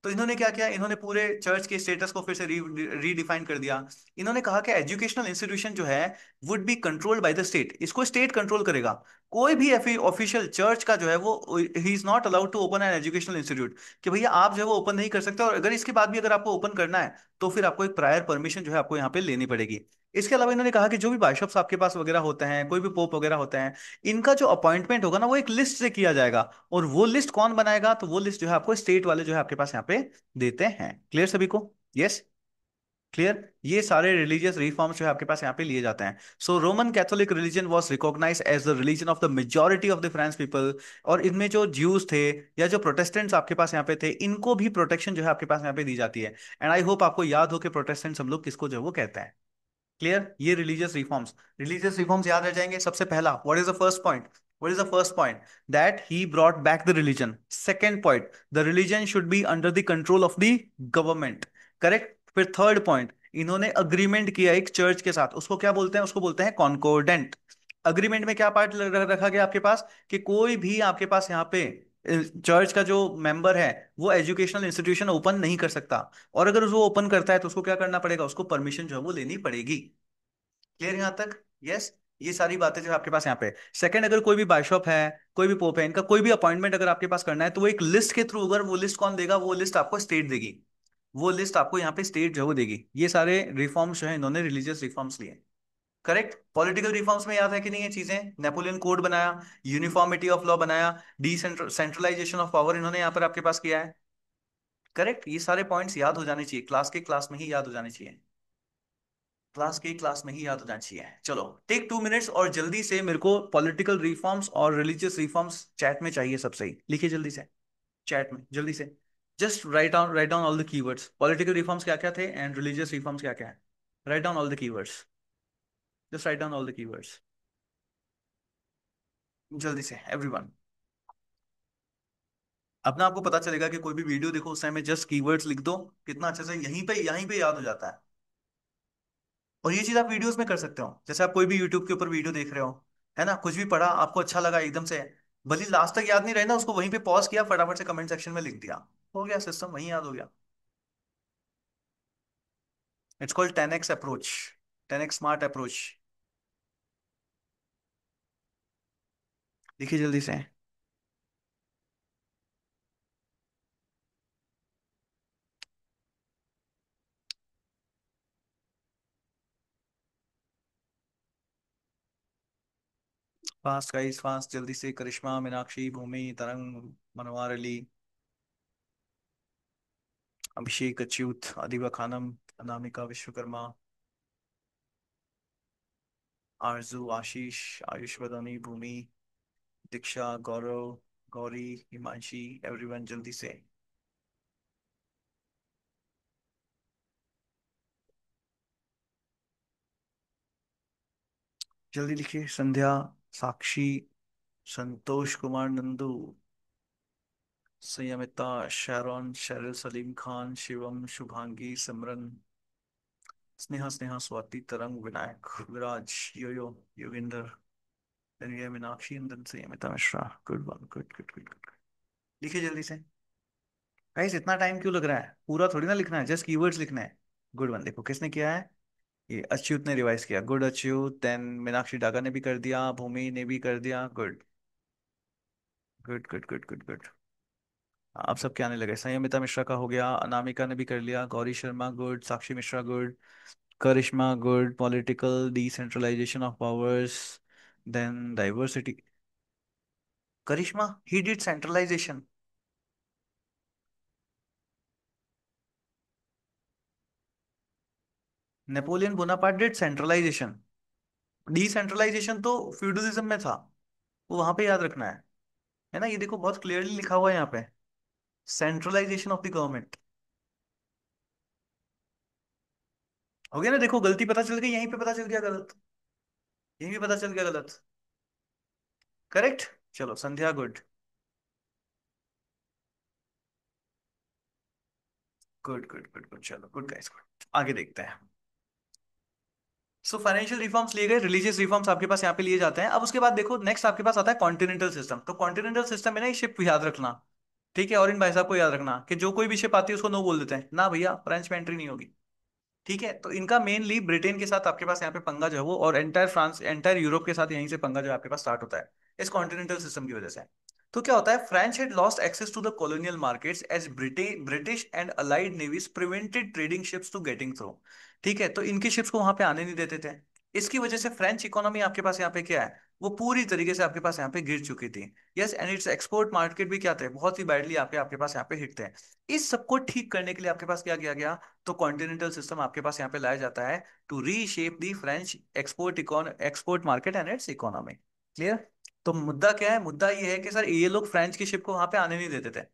तो इन्होंने क्या किया, इन्होंने पूरे चर्च के स्टेटस को फिर से रीडिफाइन कर दिया। इन्होंने कहा कि एजुकेशनल इंस्टीट्यूशन जो है would be controlled by the state, इसको स्टेट कंट्रोल करेगा। कोई भी ऑफिशियल चर्च का जो है वो, he is not allowed to open an educational institute, कि भैया आप जो है वो ओपन नहीं कर सकते, और अगर इसके बाद भी अगर आपको ओपन करना है तो फिर आपको एक प्रायर परमिशन जो है आपको यहाँ पे लेनी पड़ेगी। इसके अलावा इन्होंने कहा कि जो भी बाइशॉप्स आपके पास वगैरह होते हैं, कोई भी पोप वगैरह होते हैं, इनका जो अपॉइंटमेंट होगा ना वो एक लिस्ट से किया जाएगा। और वो लिस्ट कौन बनाएगा, तो वो लिस्ट जो है आपको स्टेट वाले जो है आपके पास यहाँ पे देते हैं। क्लियर सभी को? Yes, clear. ये सारे रिलीजियस रिफॉर्म्स जो है आपके पास यहाँ पे लिए जाते हैं। So Roman Catholic religion was recognised as the religion of the majority of the French people. और इनमें जो ज्यूज थे या जो प्रोटेस्टेंट्स आपके पास यहाँ पे थे, इनको भी प्रोटेक्शन जो है आपके पास यहाँ पे दी जाती है। एंड आई होप आपको याद हो कि प्रोटेस्टेंट्स हम लोग किसको जो है वो कहते हैं। क्लियर? ये रिलीजियस रिफॉर्म्स याद रह जाएंगे। सबसे पहला, what is the first point? What is the first point? That he brought back the religion. Second point, the religion should be under the control of the government. Correct. फिर third point, इन्होंने agreement किया एक church के साथ, उसको क्या बोलते हैं? उसको बोलते हैं कॉन्कोर्डेंट। अग्रीमेंट में क्या पार्ट रखा गया आपके पास, कि कोई भी आपके पास यहाँ पे चर्च का जो मेंबर है वो एजुकेशनल इंस्टीट्यूशन ओपन नहीं कर सकता। और अगर वो ओपन करता है तो उसको क्या करना पड़ेगा, उसको परमिशन जो है वो लेनी पड़ेगी। क्लियर यहाँ तक? यस। ये सारी बातें जो है आपके पास यहाँ पे। सेकंड, अगर कोई भी बाइशॉप है, कोई भी पोप है, इनका कोई भी अपॉइंटमेंट अगर आपके पास करना है तो वो एक लिस्ट के थ्रू, अगर वो लिस्ट कौन देगा, वो लिस्ट आपको स्टेट देगी। वो लिस्ट आपको यहाँ पे स्टेट जो है वो देगी। ये सारे रिफॉर्म्स जो है इन्होंने रिलीजियस रिफॉर्म्स लिए। करेक्ट। पॉलिटिकल रिफॉर्म्स में याद है कि नहीं ये चीजें? नेपोलियन कोड बनाया, यूनिफॉर्मिटी ऑफ लॉ बनाया, डिसेंट्रलाइजेशन ऑफ पावर इन्होंने यहाँ पर आपके पास किया है। करेक्ट। ये सारे पॉइंट्स याद हो जाने चाहिए, क्लास में ही याद हो जाने चाहिए। क्लास में ही याद हो जाना चाहिए। चलो, टेक 2 मिनट्स और जल्दी से मेरे को पॉलिटिकल रिफॉर्म्स और रिलीजियस रिफॉर्म्स चैट में चाहिए सब। सही लिखिए जल्दी से, चैट में जल्दी से। Just write down all the keywords. Political reforms क्या क्या थे एंड रिलीजियस रिफॉर्म्स क्या क्या है। Write down all the keywords. Just write down all the keywords जल्दी से एवरीवन। अब ना आपको पता चलेगा कि कोई भी वीडियो देखो उस टाइम में जस्ट कीवर्ड्स लिख दो, कितना अच्छे से यहीं पे याद हो जाता है। और ये चीज आप वीडियोस में कर सकते हो, जैसे आप कोई भी यूट्यूब के ऊपर वीडियो देख रहे हो, है ना, कुछ भी पढ़ा आपको अच्छा लगा एकदम से, भले लास्ट तक याद नहीं रहे ना, उसको वहीं पे पॉज किया, फटाफट से कमेंट सेक्शन में लिख दिया, हो गया सिस्टम, वहीं याद हो गया। It's called 10x approach, 10x smart approach. देखिए जल्दी से। फास्ट गाइस फास्ट, जल्दी से। करिश्मा, मीनाक्षी, भूमि, तरंग, मनोहर अली, अभिषेक, अच्युत, अधिवा खानम, अनामिका, विश्वकर्मा, आरजू, आशीष, आयुष, वदनी, भूमि, दीक्षा, गौरव, गौरी, हिमांशी, एवरीवन जल्दी से। जल्दी लिखिए। संध्या, साक्षी, संतोष कुमार, नंदू, संयमिता, शैरॉन, शेरिल, सलीम खान, शिवम, शुभांगी, सिमरन, स्नेहा, स्वाति, तरंग, विनायक, विराज, योयो, योगिंदर, रिया, मीनाक्षी, अंदन, Sanyamita Mishra. Good one, good good good good. लिखिए जल्दी से। गाइस इतना टाइम क्यों लग रहा है, पूरा थोड़ी ना लिखना है, जस्ट कीवर्ड्स लिखने हैं। गुड वन, देखो किसने किया है, ये अच्युत ने रिवाइज किया। गुड अच्युत। देन मीनाक्षी डागा ने भी कर दिया, भूमि ने भी कर दिया। Good good good good good good. आप सब क्या आने लगे। संयमिता मिश्रा का हो गया, अनामिका ने भी कर लिया, Gauri Sharma good, Sakshi Mishra good, Karishma good, political decentralization of powers, then diversity. Karishma, he did centralization. Napoleon Bonaparte did centralization. Decentralization तो फ्यूडलिज्म में था, वो वहां पे याद रखना है ना। ये देखो बहुत क्लियरली लिखा हुआ है यहाँ पे, सेंट्रलाइजेशन ऑफ द गवर्नमेंट। हो गया ना, देखो गलती पता चल गई, यहीं पे पता चल गया गलत, यहीं भी पता चल गया गलत। करेक्ट। चलो Sandhya good, good good good good. चलो गुड गाइस, गुड। आगे देखते हैं। सो फाइनेंशियल रिफॉर्म्स लिए गए, रिलीजियस रिफॉर्म्स आपके पास यहाँ पे लिए जाते हैं। अब उसके बाद देखो नेक्स्ट आपके पास आता है कॉन्टिनेंटल सिस्टम। तो कॉन्टिनेंटल सिस्टम में ना ये शिप याद रखना, ठीक है, और इन भाई साहब को याद रखना कि जो कोई भी शिप आती है उसको नो बोल देते हैं, ना भैया फ्रेंच में एंट्री नहीं होगी। ठीक है, तो इनका मेनली ब्रिटेन के साथ आपके पास यहाँ पे पंगा जो है वो, और एंटायर फ्रांस एंटायर यूरोप के साथ यहीं से पंगा जो है आपके पास स्टार्ट होता है इस कॉन्टिनेंटल सिस्टम की वजह से। तो क्या होता है, French had lost access to the colonial markets as British and allied navies prevented trading ships to getting through. ठीक है, तो इनकी शिप्स को वहां पे आने नहीं देते थे। इसकी वजह से फ्रेंच इकोनॉमी आपके पास यहाँ पे क्या है, वो पूरी तरीके से आपके पास यहाँ पे गिर चुकी थी। Yes, and it's export market भी क्या थे, बहुत ही बैडली आपके आपके पास यहाँ पे हिट थे। इस सबको ठीक करने के लिए आपके पास क्या किया गया, तो कॉन्टिनेंटल सिस्टम आपके पास यहाँ पे लाया जाता है to reshape the French export market and its economy. Clear. तो मुद्दा क्या है, मुद्दा ये है कि सर ये लोग फ्रेंच की शिप को वहां पे आने नहीं देते थे।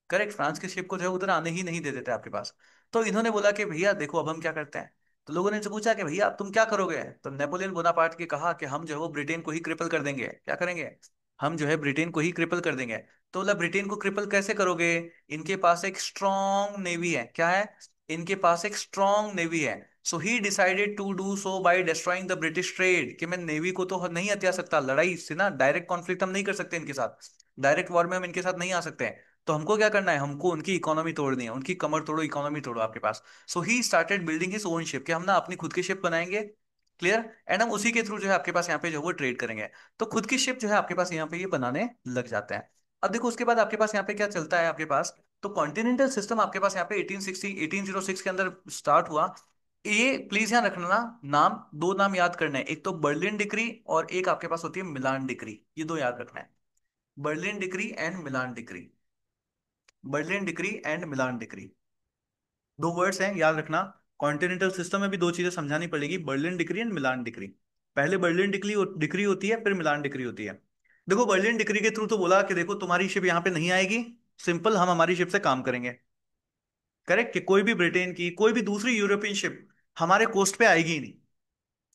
करेक्ट, फ्रांस के शिप को जो है उधर आने ही नहीं देते थे आपके पास। तो इन्होंने बोला कि भैया देखो अब हम क्या करते हैं। तो लोगों ने इनसे पूछा कि भैया अब तुम क्या करोगे, तो नेपोलियन बोनापार्ट के कहा कि हम जो है वो ब्रिटेन को ही क्रिपल कर देंगे। क्या करेंगे, हम जो है ब्रिटेन को ही क्रिपल कर देंगे। तो बोला ब्रिटेन को क्रिपल कैसे करोगे, इनके पास एक स्ट्रॉन्ग नेवी है। क्या है, इनके पास एक स्ट्रॉन्ग नेवी है। So he decided to do so by destroying the British trade, कि मैं नेवी को तो नहीं हथिया सकता, लड़ाई से ना डायरेक्ट कॉन्फ्लिक्ट हम नहीं कर सकते इनके साथ, डायरेक्ट वॉर में हम इनके साथ नहीं आ सकते हैं। तो हमको क्या करना है, हमको उनकी इकोनॉमी तोड़नी है, उनकी कमर तोड़ो, इकोनॉमी तोड़ो आपके पास। So he started building his own ship, कि हम ना अपनी खुद की शिप बनाएंगे। क्लियर, एंड हम उसी के थ्रू जो है आपके पास यहाँ पे जो है वो ट्रेड करेंगे। तो खुद की शिप जो है आपके पास यहाँ पे ये बनाने लग जाते हैं। अब देखो उसके बाद आपके पास यहाँ पे क्या चलता है आपके पास, तो कॉन्टिनेंटल सिस्टम आपके पास यहाँ पे 1806 के अंदर स्टार्ट हुआ। ये प्लीज यहाँ रखना, नाम दो नाम याद करना है, एक तो बर्लिन डिक्री और एक आपके पास होती है मिलान डिक्री, ये दो याद रखना है। Berlin decree and Milan decree, Berlin decree and Milan decree, दो वर्ड्स हैं याद रखना। कॉन्टिनेंटल सिस्टम में भी दो चीजें समझानी पड़ेगी, Berlin decree and Milan decree. पहले बर्लिन डिक्री डिक्री होती है, फिर मिलान डिक्री होती है। देखो बर्लिन डिक्री के थ्रू तो बोला कि देखो तुम्हारी शिप यहाँ पे नहीं आएगी, सिंपल हम हमारी शिप से काम करेंगे। करेक्ट, कि कोई भी ब्रिटेन की कोई भी दूसरी यूरोपियन शिप हमारे कोस्ट पे आएगी ही नहीं,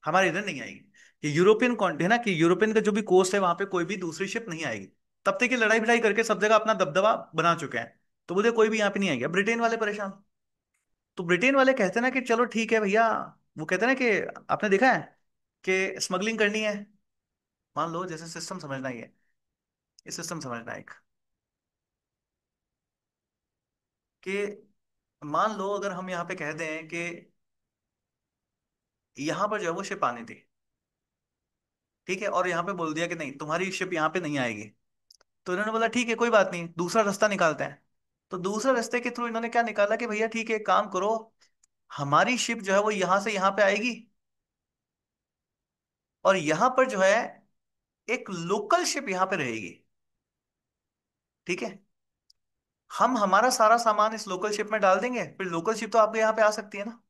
हमारे इधर नहीं आएगी। ये यूरोपियन है ना, कि यूरोपियन का जो भी कोस्ट है वहां पे कोई भी दूसरी शिप नहीं आएगी। तब तक ये लड़ाई भिड़ाई करके सब जगह अपना दबदबा बना चुके हैं। तो बोले कोई भी यहाँ पे नहीं आएगा, ब्रिटेन वाले परेशान। तो ब्रिटेन वाले कहते हैं ना कि चलो ठीक है भैया, वो कहते हैं ना कि आपने देखा है कि स्मगलिंग करनी है। मान लो जैसे सिस्टम समझना ही है, ये सिस्टम समझना है एक, कि मान लो अगर हम यहाँ पे कह दें कि यहाँ पर जो है वो शिप आनी थी, ठीक है, और यहाँ पे बोल दिया कि नहीं तुम्हारी शिप यहाँ पे नहीं आएगी। तो इन्होंने बोला ठीक है कोई बात नहीं, दूसरा रास्ता निकालते हैं। तो दूसरा रास्ते के थ्रू इन्होंने क्या निकाला कि भैया ठीक है एक काम करो, हमारी शिप जो है वो यहाँ से यहाँ पे आएगी, और यहाँ पर जो है एक लोकल शिप यहाँ पे रहेगी। ठीक है, हम हमारा सारा सामान इस लोकल शिप में डाल देंगे, फिर लोकल शिप तो आपके यहाँ पे आ सकती है ना।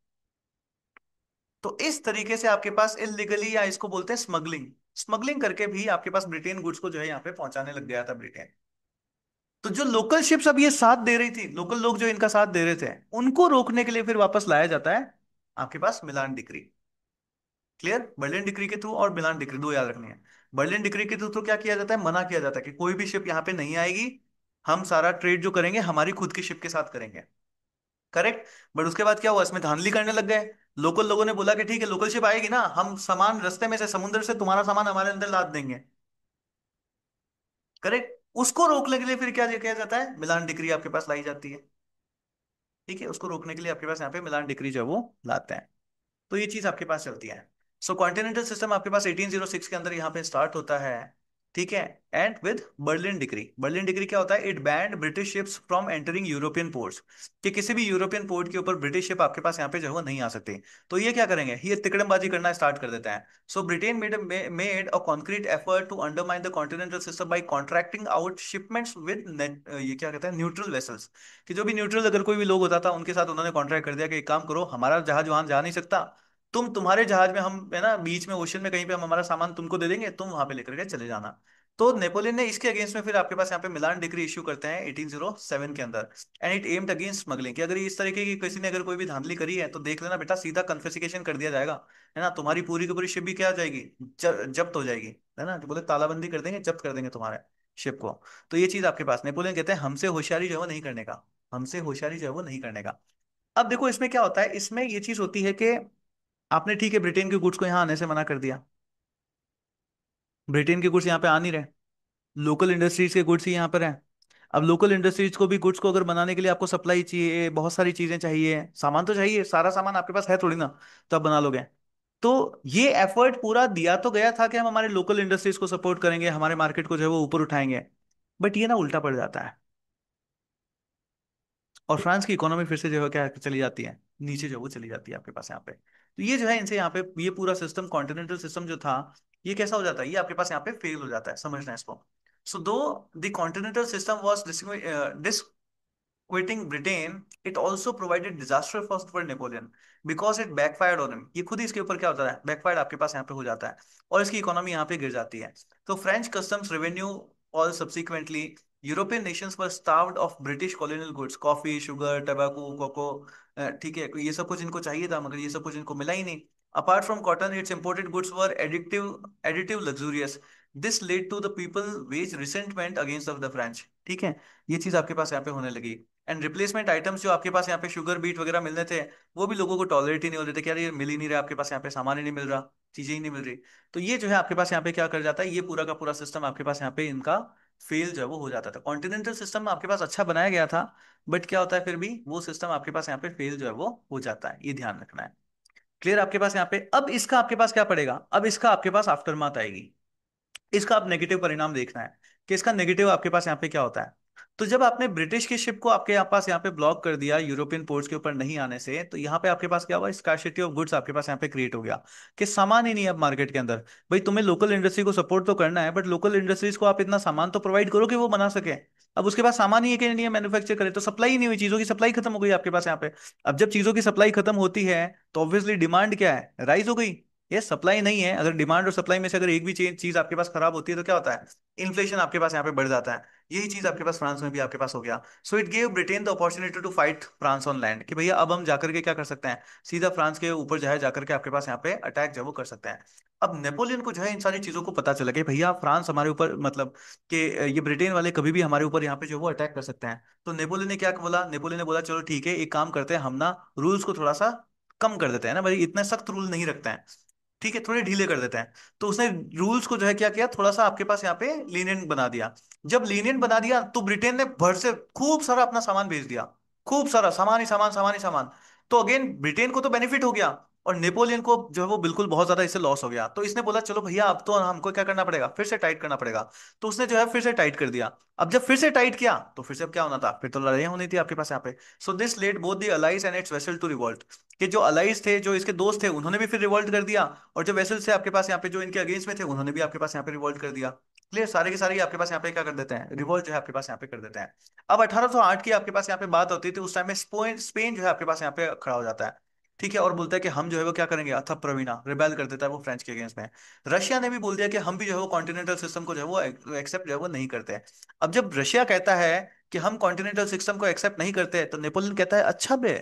तो इस तरीके से आपके पास इलीगली, या इसको बोलते हैं स्मगलिंग, स्मगलिंग करके भी आपके पास ब्रिटेन गुड्स को जो है यहाँ पे पहुंचाने लग गया था ब्रिटेन। तो जो लोकल शिप्स अब ये साथ दे रही थी, लोकल लोग जो इनका साथ दे रहे थे, उनको रोकने के लिए फिर वापस लाया जाता है आपके पास मिलान डिक्री। क्लियर, बर्लिन डिक्री के थ्रू और मिलान डिक्री, दो याद रखनी है। बर्लिन डिक्री के थ्रू तो क्या किया जाता है, मना किया जाता है कि कोई भी शिप यहाँ पे नहीं आएगी, हम सारा ट्रेड जो करेंगे हमारी खुद की शिप के साथ करेंगे। करेक्ट। बट उसके बाद क्या हुआ, इसमें धांधली करने लग गए। लोकल लोगों ने बोला कि ठीक है लोकल शिप आएगी ना, हम सामान रास्ते में से समुद्र से तुम्हारा सामान हमारे अंदर लाद देंगे। करेक्ट, उसको रोकने के लिए फिर क्या किया जाता है, मिलान डिक्री आपके पास लाई जाती है। ठीक है, उसको रोकने के लिए आपके पास यहाँ पे मिलान डिक्री जो है वो लाते हैं। तो ये चीज आपके पास चलती है। सो कॉन्टिनेंटल सिस्टम आपके पास 1806 के अंदर यहाँ पे स्टार्ट होता है। ठीक है, and with Berlin decree, Berlin decree क्या होता है, it band British ships from entering European ports, कि किसी भी यूरोपियन पोर्ट के ऊपर ब्रिटिश शिप आपके पास यहाँ पे जो है वो नहीं आ सकती। तो ये क्या करेंगे, ये तिकड़मबाजी करना स्टार्ट कर देता है। So Britain made a concrete effort to undermine the continental system by contracting out shipments with ये क्या कहते हैं, न्यूट्रल वेसल्स, कि जो भी न्यूट्रल अगर कोई भी लोग होता था उनके साथ उन्होंने कॉन्ट्रैक्ट कर दिया कि एक काम करो, हमारा जहाज वहां जा नहीं सकता, तुम्हारे जहाज में हम है ना बीच में ओशन में कहीं पे हम हमारा सामान तुमको दे देंगे, तुम वहां पे लेकर के चले जाना। तो नेपोलियन ने इसके अगेंस्ट में फिर आपके पास यहाँ पे मिलान डिक्री इश्यू करते हैं 1807 के अंदर। And it aimed against smuggling, कि अगर इस तरीके की किसी ने अगर कोई भी धांधली करी है तो देख लेना बेटा, सीधा कन्फिस्केशन कर दिया जाएगा। है ना, तुम्हारी पूरी की पूरी शिप भी क्या हो जाएगी, जब्त हो जाएगी। है ना, जो बोले तालाबंदी कर देंगे, जब्त कर देंगे तुम्हारे शिप को। तो ये चीज आपके पास, नेपोलियन कहते हैं हमसे होशियारी जो है वो नहीं करने का, हमसे होशियारी जो है वो नहीं करने का। अब देखो इसमें क्या होता है, इसमें ये चीज होती है कि आपने ठीक है ब्रिटेन के गुड्स को यहाँ आने से मना कर दिया, ब्रिटेन के गुड्स यहाँ पे आ नहीं रहे, लोकल इंडस्ट्रीज के गुड्स ही यहाँ पर हैं। अब लोकल इंडस्ट्रीज को भी गुड्स को अगर बनाने के लिए आपको सप्लाई चाहिए, बहुत सारी चीजें चाहिए, सामान तो चाहिए, सारा सामान आपके पास है थोड़ी ना, तो आप बना लोगे। तो ये एफर्ट पूरा दिया तो गया था कि हम हमारे लोकल इंडस्ट्रीज को सपोर्ट करेंगे, हमारे मार्केट को जो है वो ऊपर उठाएंगे, बट ये ना उल्टा पड़ जाता है, और फ्रांस की इकोनॉमी फिर से जो है क्या चली जाती है, नीचे जो है वो चली जाती है आपके पास यहाँ पे। तो ये जो है इनसे यहाँ पे ये पूरा सिस्टम, कॉन्टिनेंटल सिस्टम जो था, ये कैसा हो जाता है, ये आपके पास यहाँ पे फेल हो जाता है, समझना है इसको। सो दो the continental system was quitting Britain, it also provided disaster for Napoleon because it backfired on him। ये खुद ही इसके ऊपर क्या होता है, बैकफायर आपके पास यहाँ पे हो जाता है, और इसकी इकोनॉमी यहाँ पे गिर जाती है। तो French customs revenue all subsequently, European nations were starved off British colonial goods, coffee, sugar, tobacco, cocoa, ठीक है, ये सब कुछ इनको चाहिए था, मगर ये सब कुछ इनको मिला ही नहीं। Apart from cotton, its imported goods were additive luxurious. This led to the people wage resentment against of the French. ठीक है, ये चीज आपके पास यहाँ पे होने लगी। एंड रिप्लेसमेंट आइटम्स जो आपके पास यहाँ पे शुगर बीट वगैरह मिलने थे, वो भी लोगों को टॉलरेट ही नहीं हो रहे थे कि यार ये मिल ही नहीं रहा, आपके पास यहाँ पे सामान ही नहीं मिल रहा, चीजें ही नहीं मिल रही। तो ये जो है आपके पास यहाँ पे क्या कर जाता है, ये पूरा का पूरा सिस्टम आपके पास यहाँ पे इनका फेल जो है वो हो जाता था। कॉन्टिनेंटल सिस्टम आपके पास अच्छा बनाया गया था, बट क्या होता है फिर भी वो सिस्टम आपके पास यहाँ पे फेल जो है वो हो जाता है, ये ध्यान रखना है। क्लियर आपके पास यहाँ पे। अब इसका आपके पास क्या पड़ेगा, अब इसका आपके पास आफ्टरमाथ आएगी, इसका आप नेगेटिव परिणाम देखना है कि इसका नेगेटिव आपके पास यहाँ पे क्या होता है। तो जब आपने ब्रिटिश की शिप को आपके पास यहाँ पे ब्लॉक कर दिया यूरोपियन पोर्ट्स के ऊपर नहीं आने से, तो यहाँ पे आपके पास क्या हुआ, स्कार्सिटी ऑफ गुड्स आपके पास यहाँ पे क्रिएट हो गया कि सामान ही नहीं है अब मार्केट के अंदर। भाई तुम्हें लोकल इंडस्ट्री को सपोर्ट तो करना है, बट लोकल इंडस्ट्रीज को आप इतना सामान तो प्रोवाइड करो कि वो बना सके। अब उसके पास सामान ही है कि नहीं मैन्युफैक्चर करे, तो सप्लाई ही नहीं हुई, चीजों की सप्लाई खत्म हो गई आपके पास यहाँ पे। अब जब चीजों की सप्लाई खत्म होती है, तो ऑब्वियसली डिमांड क्या है, राइज हो गई। ये सप्लाई नहीं है, अगर डिमांड और सप्लाई में से अगर एक भी चीज आपके पास खराब होती है, तो क्या होता है, इन्फ्लेशन आपके पास यहाँ पे बढ़ जाता है। यही चीज आपके पास फ्रांस में भी आपके पास हो गया। So it gave Britain the opportunity to fight France on land, कि भैया अब हम जाकर के क्या कर सकते हैं, सीधा फ्रांस के ऊपर जो है जाकर के आपके पास यहाँ पे अटैक जो है वो कर सकते हैं। अब नेपोलियन को जो है इन सारी चीजों को पता चला कि भैया फ्रांस हमारे ऊपर, मतलब कि ये ब्रिटेन वाले कभी भी हमारे ऊपर यहाँ पे जो है वो अटैक कर सकते हैं। तो नेपोलियन ने क्या बोला, नेपोलियन ने बोला चलो ठीक है, एक काम करते हैं हम ना, रूल्स को थोड़ा सा कम कर देते हैं ना भाई, इतने सख्त रूल नहीं रखते हैं, ठीक है, थोड़े ढीले कर देते हैं। तो उसने रूल्स को जो है क्या किया, थोड़ा सा आपके पास यहाँ पे लीनियंट बना दिया। जब लीनियंट बना दिया, तो ब्रिटेन ने भर से खूब सारा अपना सामान भेज दिया, खूब सारा सामान ही सामान, सामान ही सामान। तो अगेन ब्रिटेन को तो बेनिफिट हो गया, और नेपोलियन को जो है वो बिल्कुल बहुत ज्यादा इससे लॉस हो गया। तो इसने बोला चलो भैया अब तो हमको क्या करना पड़ेगा, फिर से टाइट करना पड़ेगा। तो उसने जो है फिर से टाइट कर दिया। अब जब फिर से टाइट किया, तो फिर से अब क्या होना था, फिर तो लड़ाइयां होनी थी आपके पास यहाँ पे। So this led both the allies and its vessel to revolt, कि जो अलाइज थे, जो इसके दोस्त थे, उन्होंने भी फिर रिवोल्ट कर दिया, और जो वेसल्स थे आपके पास यहाँ पे जो इनके अगेंस्ट में थे, उन्होंने भी आपके पास यहाँ पे रिवोल्ट कर दिया। क्लियर, सारे के सारे ही आपके पास यहाँ पे क्या कर देते हैं, रिवोल्ट जो है आपके पास यहाँ पे कर देते हैं। अब 1808 की आपके पास यहाँ पे बात होती थी, उस टाइम में स्पेन स्पेन जो है आपके पास यहाँ पे खड़ा हो जाता है। ठीक है, और बोलता है कि हम जो है वो क्या करेंगे, अथप प्रवीणा, रिबेल कर देता है वो फ्रेंच के अगेंस्ट में। रशिया ने भी बोल दिया कि हम भी जो है वो कॉन्टिनेंटल सिस्टम को जो है वो एक्सेप्ट जो है वो नहीं करते हैं। अब जब रशिया कहता है कि हम कॉन्टिनेंटल सिस्टम को एक्सेप्ट नहीं करते, तो नेपोलियन कहता है अच्छा बे,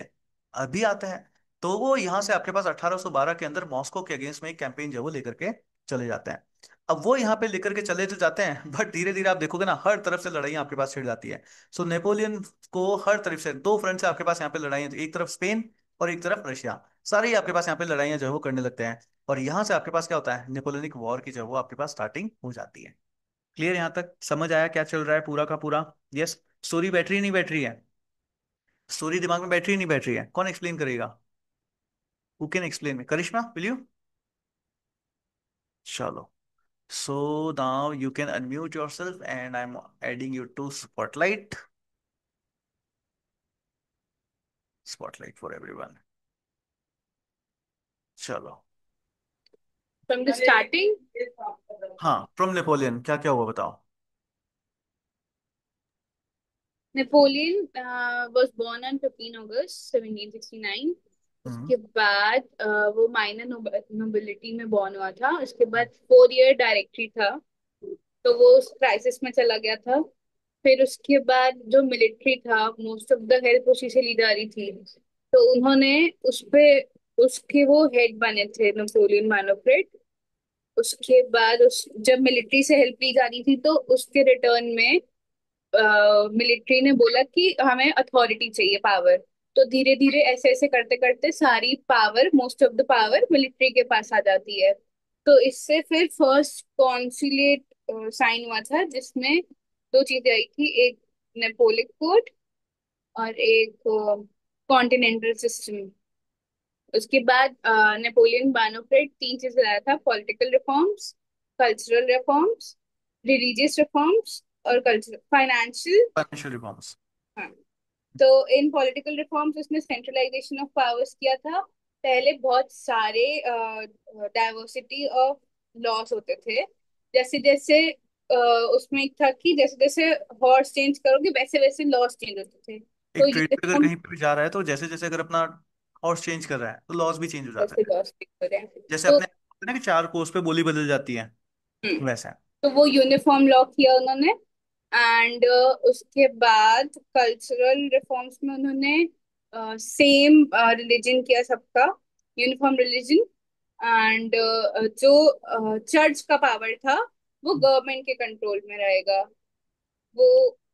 अभी आता है। तो वो यहाँ से आपके पास 1812 के अंदर मॉस्को के अगेंस्ट में एक कैंपेन जो है वो लेकर के चले जाते हैं। अब वो यहाँ पे लेकर के चले तो जाते हैं, बट धीरे धीरे आप देखोगे ना, हर तरफ से लड़ाइयाँ आपके पास छिड़ जाती है। सो नेपोलियन को हर तरफ से, दो फ्रंट से आपके पास यहाँ पे लड़ाइयाँ, एक तरफ स्पेन और एक तरफ रशिया, सारे ही आपके पास यहाँ पे लड़ाइयाँ जो है वो करने लगते हैं। और यहाँ से आपके पास क्या होता है, नेपोलियनिक वॉर की जो है वो आपके पास स्टार्टिंग हो जाती है। क्लियर, यहाँ तक समझ आया क्या चल रहा है पूरा का पूरा। यस। स्टोरी बैठ रही नहीं बैठ रही है, स्टोरी दिमाग में बैठ रही नहीं बैठ रही है, कौन एक्सप्लेन करेगा, who can explain me, Karishma will you. चलो, so now you can unmute yourself and I'm adding you to spotlight for everyone। चलो। From the starting, हाँ, फ्रॉम नेपोलियन क्या क्या हुआ बताओ। Napoleon was born on 15 August 1769। हम्म। उसके बाद वो माइनर नोबिलिटी में बॉर्न हुआ था। उसके बाद 4 ईयर डायरेक्टरी था, तो वो उस क्राइसिस में चला गया था। फिर उसके बाद जो मिलिट्री था, मोस्ट ऑफ द हेल्प उसी से ली जा रही थी, तो उन्होंने उस पे उसके वो हेड बने थे, नेपोलियन मैनोफ्रेट। उसके बाद उस जब मिलिट्री से हेल्प ली जा रही थी, तो उसके रिटर्न में मिलिट्री ने बोला कि हमें अथॉरिटी चाहिए, पावर। तो धीरे धीरे ऐसे ऐसे करते करते सारी power, most of the power military के पास आ जाती है। तो इससे फिर फर्स्ट कॉन्सिलेट साइन हुआ था, जिसमें दो चीजें आई थी। एक नेपोलिक कोड और एक कॉन्टिनेंटल सिस्टम। उसके बाद नेपोलियन बानोफ्रेट तीन चीजें लाया था: political reforms, cultural reforms, religious reforms और कल्चरल फाइनेंशियल। Financial reforms. हाँ। तो इन पॉलिटिकल रिफॉर्म्स उसने सेंट्रलाइजेशन ऑफ पावर्स किया था। पहले बहुत सारे डाइवर्सिटी ऑफ लॉस होते थे। जैसे जैसे उसमें एक था कि जैसे जैसे हॉर्स चेंज करोगे वैसे वैसे लॉस चेंज होते थे। तो एक ट्रेड अगर यूनिफॉर्म कहीं पे भी जा रहा है तो जैसे जैसे अगर अपना हॉर्स चेंज कर रहा है तो लॉस भी चेंज हो जाता वैसे है। लॉस चेंज हो रहे हैं। जैसे तो अपने ना कि चार कोस पे बोली बदल जाती है, हम्म, वैसा है। तो वो यूनिफॉर्म लॉ किया उन्होंने। एंड उसके बाद कल्चरल रिफॉर्म्स में उन्होंने सेम रिलीजन किया सबका, यूनिफॉर्म रिलीजन। एंड जो चर्च का पावर था वो गवर्नमेंट के कंट्रोल में रहेगा। वो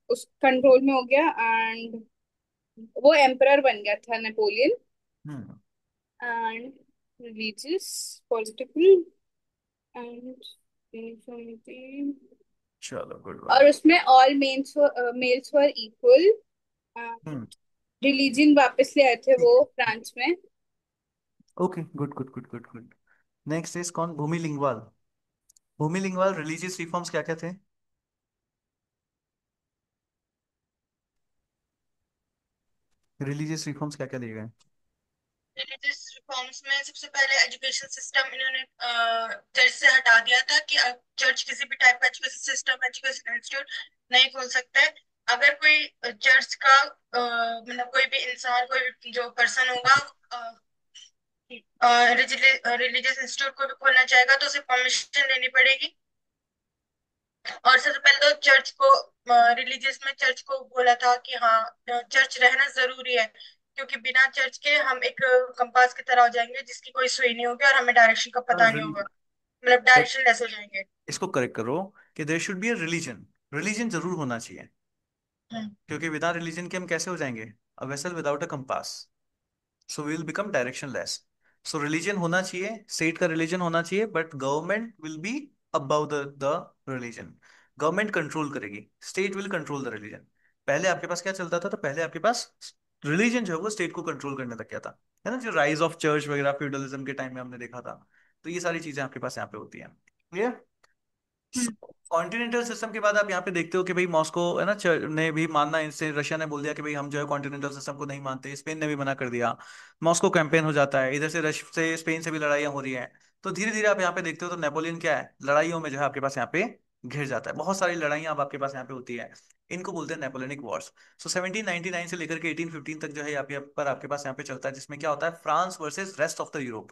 उस कंट्रोल में हो गया। एंड वो एम्परर बन गया था Napoleon. Hmm. And religious, political and uniformity. चलो गुड वन। और उसमें ऑल मेल्स वर इक्वल। हम्म। रिलीजन वापस ले आए थे वो फ्रांस में। Okay, good good good good good. Next is कौन? भूमि लिंगवाल। भूमि लिंगवाल रिलीजियस रिफॉर्म्स क्या क्या थे? रिलीजियस रिफॉर्म्स क्या क्या दिए गए? रिलीजियस रिफॉर्म्स में सबसे पहले एजुकेशन सिस्टम इन्होंने चर्च से हटा दिया था कि अब चर्च किसी भी टाइप का एजुकेशन सिस्टम, एजुकेशन इंस्टीट्यूट नहीं खोल सकता है। अगर कोई चर्च का मतलब कोई भी इंसान, कोई भी जो पर्सन होगा रिलीजियस इंस्टीट्यूट को भी खोलना चाहेगा तो उसे परमिशन लेनी पड़ेगी। और सबसे पहले तो चर्च को, रिलीजियस में चर्च को बोला था कि हाँ चर्च रहना जरूरी है, क्योंकि बिना चर्च के हम एक कंपास की तरह हो जाएंगे जिसकी कोई सुई नहीं होगी और हमें डायरेक्शन का पता नहीं होगा, मतलब डायरेक्शन लेस हो जाएंगे। इसको करेक्ट करो कि there should be a religion. Religion जरूर होना चाहिए, हम्म। क्योंकि बिना रिलीजन के हम कैसे हो जाएंगे? A vessel without a compass, so we will become directionless. So religion होना चाहिए, स्टेट का रिलीजन होना चाहिए, but government will be above the religion. Government control करेगी, state will control the religion. पहले आपके पास क्या चलता था? तो पहले आपके पास रिलीजन जो है वो स्टेट को कंट्रोल करने लग गया था, है ना? जो राइज ऑफ चर्च वगैरह फ्यूडलिज्म के टाइम में हमने देखा था। तो ये सारी चीजें आपके पास यहाँ पे होती हैं। क्लियर? हम्म। कॉन्टिनेंटल सिस्टम के बाद आप यहाँ पे देखते हो कि भाई मॉस्को है ना, ने भी मानना, इनसे रशिया ने बोल दिया कि भाई हम जो है कॉन्टिनेंटल सिस्टम को नहीं मानते, स्पेन ने भी मना कर दिया। मॉस्को कैंपेन हो जाता है, इधर से रश से स्पेन से भी लड़ाइयाँ हो रही हैं। तो धीरे धीरे आप यहाँ पे देखते हो तो नेपोलियन क्या है, लड़ाइयों में जो है आपके पास यहाँ पे घिर जाता है। बहुत सारी लड़ाइयाँ अब आपके पास यहाँ पे होती है। इनको बोलते हैं नेपोलियनिक वॉर्स। सो 1799 से लेकर के 1815 तक जो है यहाँ पे पर आपके पास यहाँ पे चलता है, जिसमें क्या होता है, France versus rest of the Europe.